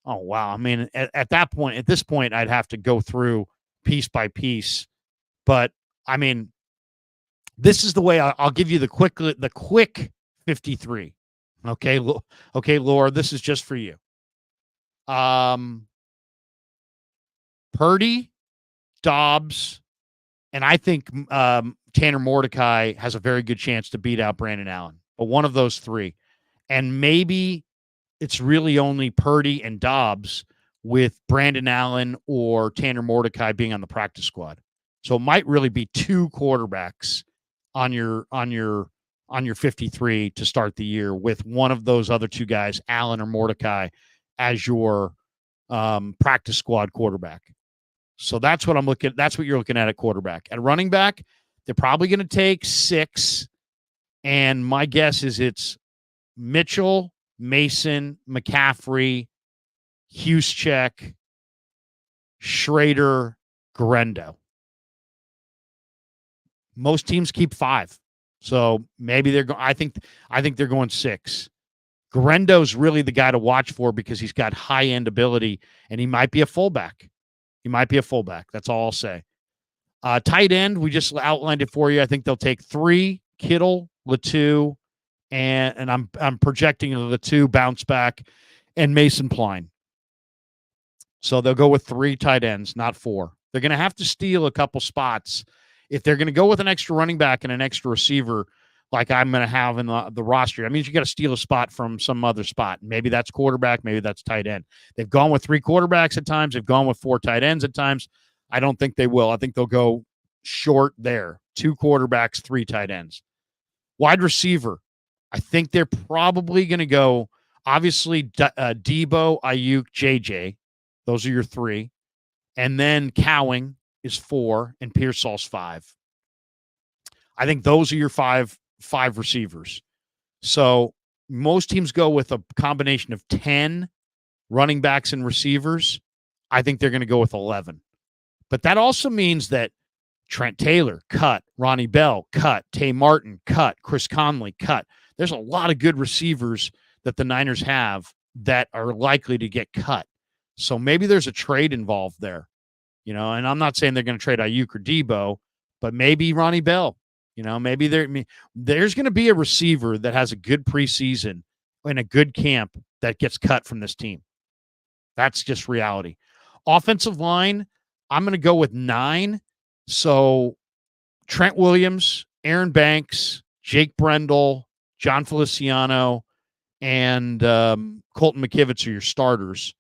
Oh, wow. I mean, at this point, I'd have to go through piece by piece. But, I mean, this is the way I'll give you the quick 53. Okay, Laura, this is just for you. Purdy, Dobbs, and I think Tanner Mordecai has a very good chance to beat out Brandon Allen. But one of those 3. And maybe it's really only Purdy and Dobbs with Brandon Allen or Tanner Mordecai being on the practice squad. So it might really be 2 quarterbacks on your 53 to start the year, with one of those other 2 guys, Allen or Mordecai, as your practice squad quarterback. So that's what you're looking at quarterback. At running back, they're probably going to take 6, and my guess is it's Mitchell, Mason, McCaffrey, Juszczyk, Schrader, Garendo. Most teams keep 5. So maybe I think they're going 6. Garendo's really the guy to watch for because he's got high-end ability, and he might be a fullback. That's all I'll say. Tight end, we just outlined it for you. I think they'll take 3, Kittle, Latu, and I'm projecting Latu bounce back, and Mason Pline. So they'll go with 3 tight ends, not 4. They're going to have to steal a couple spots. If they're going to go with an extra running back and an extra receiver, like I'm going to have in the roster, that means you got to steal a spot from some other spot. Maybe that's quarterback, maybe that's tight end. They've gone with 3 quarterbacks at times. They've gone with 4 tight ends at times. I don't think they will. I think they'll go short there. 2 quarterbacks, 3 tight ends. Wide receiver, I think they're probably going to go, obviously, Debo, Ayuk, JJ. Those are your 3. And then Cowing is 4, and Pearsall's 5. I think those are your five receivers. So most teams go with a combination of 10 running backs and receivers. I think they're going to go with 11. But that also means that Trent Taylor, cut. Ronnie Bell, cut. Tay Martin, cut. Chris Conley, cut. There's a lot of good receivers that the Niners have that are likely to get cut. So maybe there's a trade involved there. And I'm not saying they're going to trade Ayuk or Debo, but maybe Ronnie Bell. Maybe there's going to be a receiver that has a good preseason and a good camp that gets cut from this team. That's just reality. Offensive line, I'm going to go with 9. So Trent Williams, Aaron Banks, Jake Brendel, John Feliciano, and Colton McKivitz are your starters.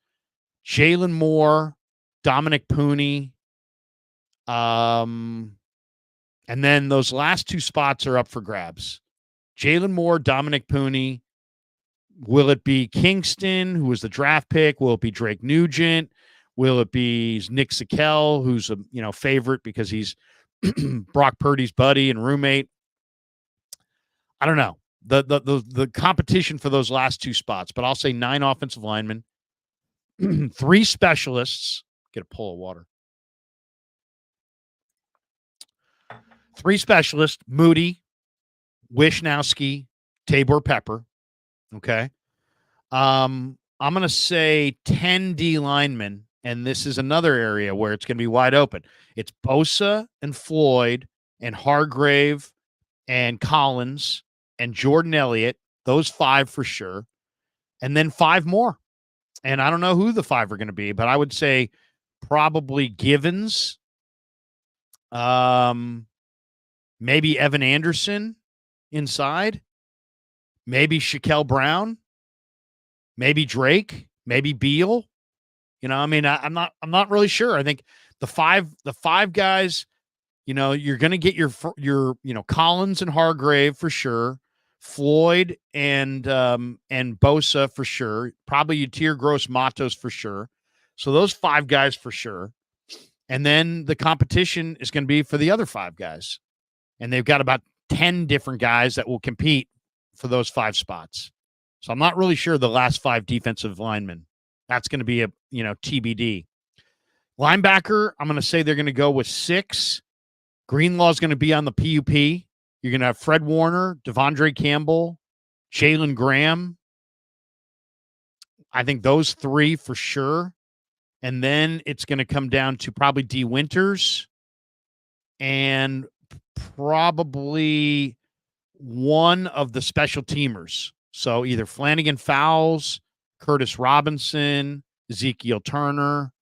Jalen Moore, Dominic Pooney, and then those last 2 spots are up for grabs. Jalen Moore, Dominic Pooney. Will it be Kingston, who was the draft pick? Will it be Drake Nugent? Will it be Nick Sakel, who's a favorite because he's Brock Purdy's buddy and roommate? I don't know. The competition for those last 2 spots, but I'll say 9 offensive linemen, 3 specialists. Get a pull of water. 3 specialists: Moody, Wishnowsky, Tabor Pepper. Okay. I'm going to say 10 D linemen, and this is another area where it's going to be wide open. It's Bosa and Floyd and Hargrave and Collins and Jordan Elliott. Those 5 for sure. And then 5 more. And I don't know who the 5 are going to be, but I would say probably Givens, maybe Evan Anderson inside, maybe Shaquille Brown, maybe Drake, maybe Beal. I'm not really sure. I think the five guys, you're going to get your Collins and Hargrave for sure, Floyd and Bosa for sure, probably Yatir Gross Matos for sure. So those 5 guys for sure. And then the competition is going to be for the other 5 guys. And they've got about 10 different guys that will compete for those 5 spots. So I'm not really sure the last 5 defensive linemen. That's going to be a, TBD. Linebacker, I'm going to say they're going to go with 6. Greenlaw's going to be on the PUP. You're going to have Fred Warner, Devondre Campbell, Jalen Graham. I think those 3 for sure. And then it's going to come down to probably D. Winters and probably one of the special teamers. So either Flanagan Fowles, Curtis Robinson, Ezekiel Turner.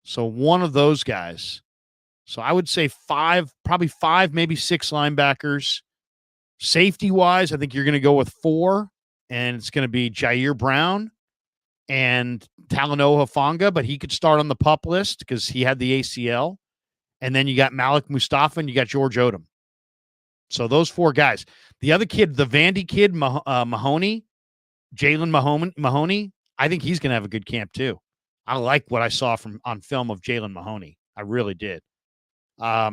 So one of those guys. So I would say 5, probably 5, maybe 6 linebackers. Safety-wise, I think you're going to go with 4. and it's going to be Jair Brown and Talanoa Hufanga, but he could start on the PUP list because he had the ACL. And then you got Malik Mustafa and you got George Odom. So those 4 guys. The other kid, the Vandy kid, Mahoney, Jalen Mahoney, I think he's going to have a good camp too. I like what I saw on film of Jalen Mahoney. I really did. But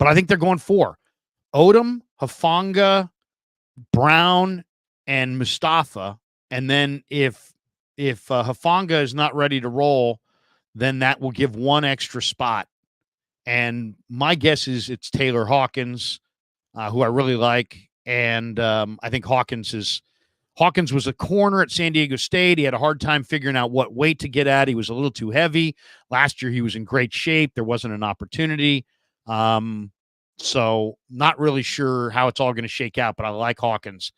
I think they're going 4. Odom, Hufanga, Brown, and Mustafa. And then if Hufanga is not ready to roll, then that will give 1 extra spot. And my guess is it's Taylor Hawkins, who I really like. And I think Hawkins was a corner at San Diego State. He had a hard time figuring out what weight to get at. He was a little too heavy. Last year, he was in great shape. There wasn't an opportunity. So not really sure how it's all going to shake out, but I like Hawkins.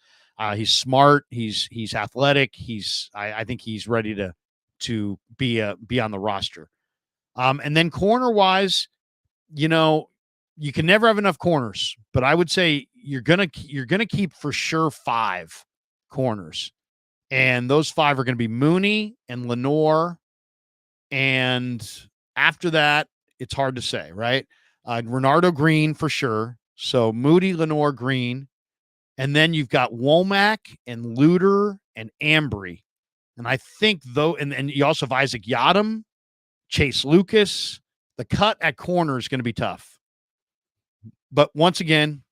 He's smart. He's athletic. I think he's ready to be on the roster. And then corner wise, you can never have enough corners, but I would say you're gonna keep for sure 5 corners, and those 5 are going to be Mooney and Lenore, and after that, it's hard to say, right? Renardo Green for sure. So Moody, Lenore, Green, and then you've got Womack and Luter and Ambry, and I think and you also have Isaac Yadam, Chase Lucas. The cut at corner is going to be tough. But once again,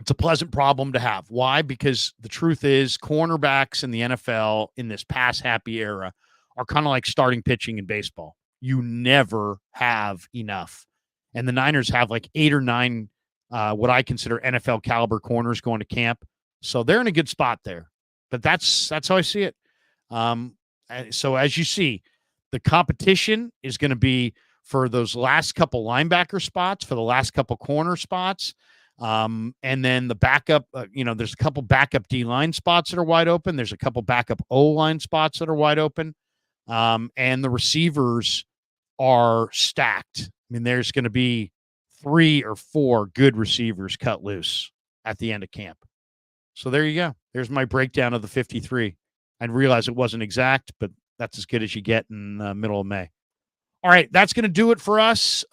it's a pleasant problem to have. Why? Because the truth is cornerbacks in the NFL in this pass-happy era are kind of like starting pitching in baseball. You never have enough. And the Niners have like 8 or 9 what I consider NFL caliber corners going to camp. So they're in a good spot there. But that's how I see it. So as you see, the competition is going to be for those last couple linebacker spots, for the last couple corner spots. And then the backup, there's a couple backup D-line spots that are wide open. There's a couple backup O-line spots that are wide open. And the receivers are stacked. I mean, there's going to be 3 or 4 good receivers cut loose at the end of camp. So there you go. There's my breakdown of the 53. I realize it wasn't exact, but that's as good as you get in the middle of May. All right, that's going to do it for us. It's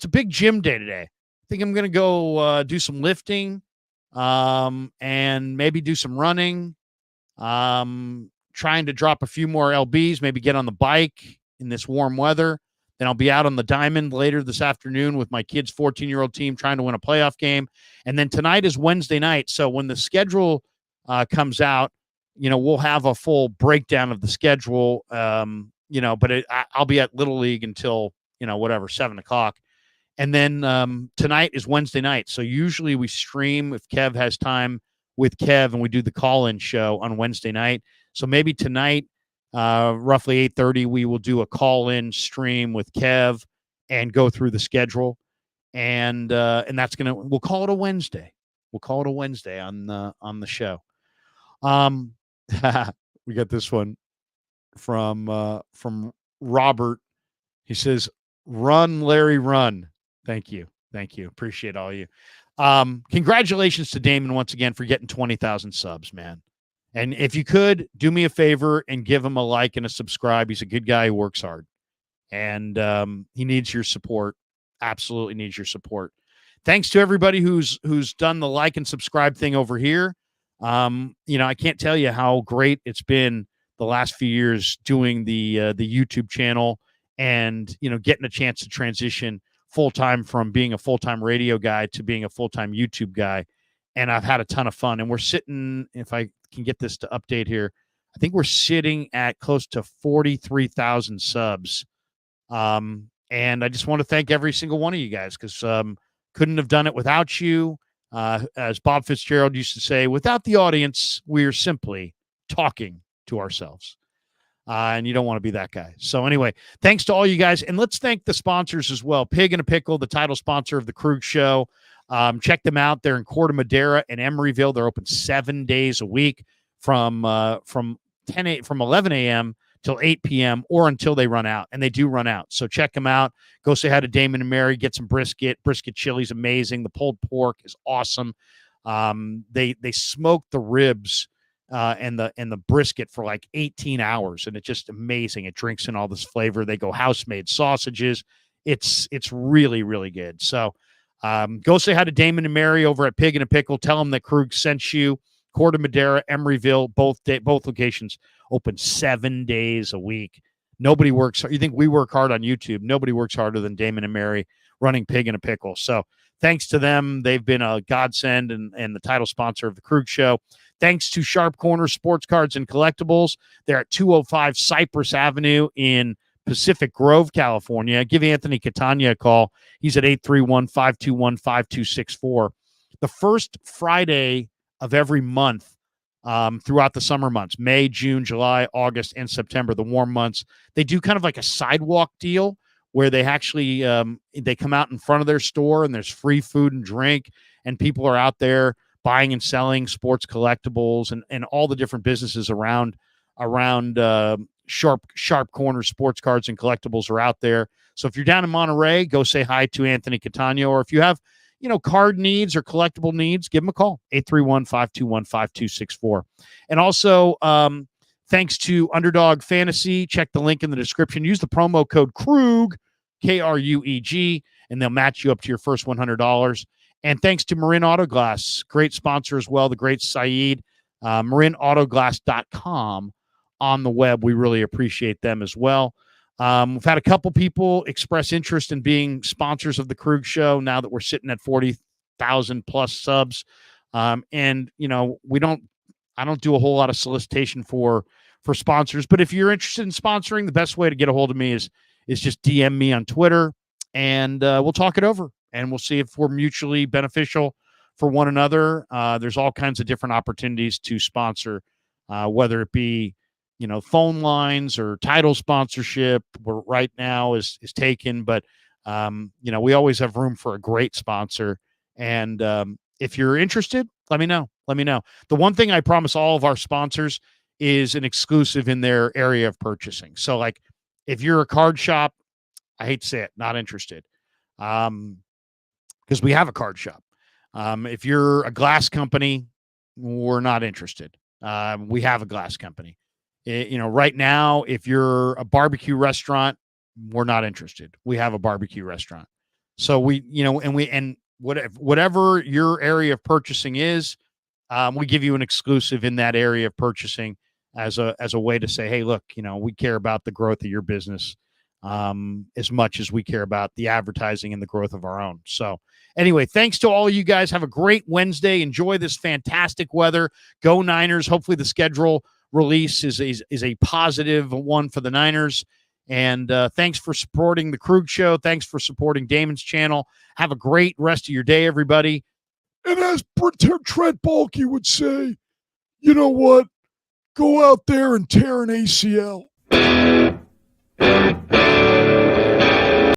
a big gym day today. I think I'm going to go do some lifting and maybe do some running, trying to drop a few more LBs, maybe get on the bike in this warm weather. Then I'll be out on the diamond later this afternoon with my kids' 14-year-old team trying to win a playoff game. And then tonight is Wednesday night. So when the schedule comes out, we'll have a full breakdown of the schedule. But I'll be at Little League until, 7:00. And then tonight is Wednesday night. So usually we stream if Kev has time with Kev, and we do the call-in show on Wednesday night. So maybe tonight, roughly 8:30, we will do a call-in stream with Kev and go through the schedule. And we'll call it a Wednesday. We'll call it a Wednesday on the show. We got this one from Robert. He says, "Run, Larry, run." Thank you. Appreciate all you. Congratulations to Damon once again for getting 20,000 subs, man. And if you could do me a favor and give him a like and a subscribe. He's a good guy who works hard, and he needs your support. Absolutely needs your support. Thanks to everybody who's done the like and subscribe thing over here. I can't tell you how great it's been the last few years doing the YouTube channel and, getting a chance to transition full-time from being a full-time radio guy to being a full-time YouTube guy. And I've had a ton of fun. And we're sitting, if I can get this to update here, I think we're sitting at close to 43,000 subs. And I just want to thank every single one of you guys, because couldn't have done it without you. As Bob Fitzgerald used to say, without the audience, we are simply talking to ourselves. And you don't want to be that guy. So anyway, thanks to all you guys. And let's thank the sponsors as well. Pig and a Pickle, the title sponsor of the Krug Show. Check them out. They're in Corte Madera and Emeryville. They're open 7 days a week from 11 a.m. till 8 p.m. or until they run out. And they do run out. So check them out. Go say hi to Damon and Mary. Get some brisket. Brisket chili is amazing. The pulled pork is awesome. They smoke the ribs and the brisket for like 18 hours, and it's just amazing. It drinks in all this flavor. They go house-made sausages. It's really, really good. So go say hi to Damon and Mary over at Pig and a Pickle. Tell them that Krug sent you. Corte Madera, Emeryville, both locations open 7 days a week. Nobody works. You think we work hard on YouTube? Nobody works harder than Damon and Mary running Pig and a Pickle. So thanks to them. They've been a godsend and the title sponsor of the Krug Show. Thanks to Sharp Corner Sports Cards and Collectibles. They're at 205 Cypress Avenue in Pacific Grove, California. Give Anthony Catania a call. He's at 831-521-5264. The first Friday of every month throughout the summer months, May, June, July, August, and September, the warm months, they do kind of like a sidewalk deal where they actually they come out in front of their store and there's free food and drink, and people are out there buying and selling sports collectibles and all the different businesses around Sharp Corner Sports Cards and Collectibles are out there. So if you're down in Monterey, go say hi to Anthony Catania, or if you have card needs or collectible needs, give them a call, 831-521-5264. And also, thanks to Underdog Fantasy, check the link in the description. Use the promo code KRUG, KRUEG, and they'll match you up to your first $100. And thanks to Marin Autoglass, great sponsor as well, the great Saeed, marinautoglass.com on the web. We really appreciate them as well. We've had a couple people express interest in being sponsors of the Krug Show now that we're sitting at 40,000 plus subs. And I don't do a whole lot of solicitation for sponsors, but if you're interested in sponsoring, the best way to get a hold of me is just DM me on Twitter, and we'll talk it over and we'll see if we're mutually beneficial for one another. There's all kinds of different opportunities to sponsor, whether it be phone lines or title sponsorship, where right now is taken, but we always have room for a great sponsor. And if you're interested, let me know. The one thing I promise all of our sponsors is an exclusive in their area of purchasing. So like if you're a card shop, I hate to say it, not interested. Because we have a card shop. If you're a glass company, we're not interested. We have a glass company. Right now, if you're a barbecue restaurant, we're not interested. We have a barbecue restaurant. So whatever your area of purchasing is, we give you an exclusive in that area of purchasing as a way to say, hey, look, we care about the growth of your business as much as we care about the advertising and the growth of our own. So anyway, thanks to all you guys. Have a great Wednesday. Enjoy this fantastic weather. Go Niners. Hopefully the schedule release is a positive one for the Niners. And thanks for supporting the Krug Show. Thanks for supporting Damon's channel. Have a great rest of your day, everybody. And as Trent Baalke would say, you know what? Go out there and tear an ACL.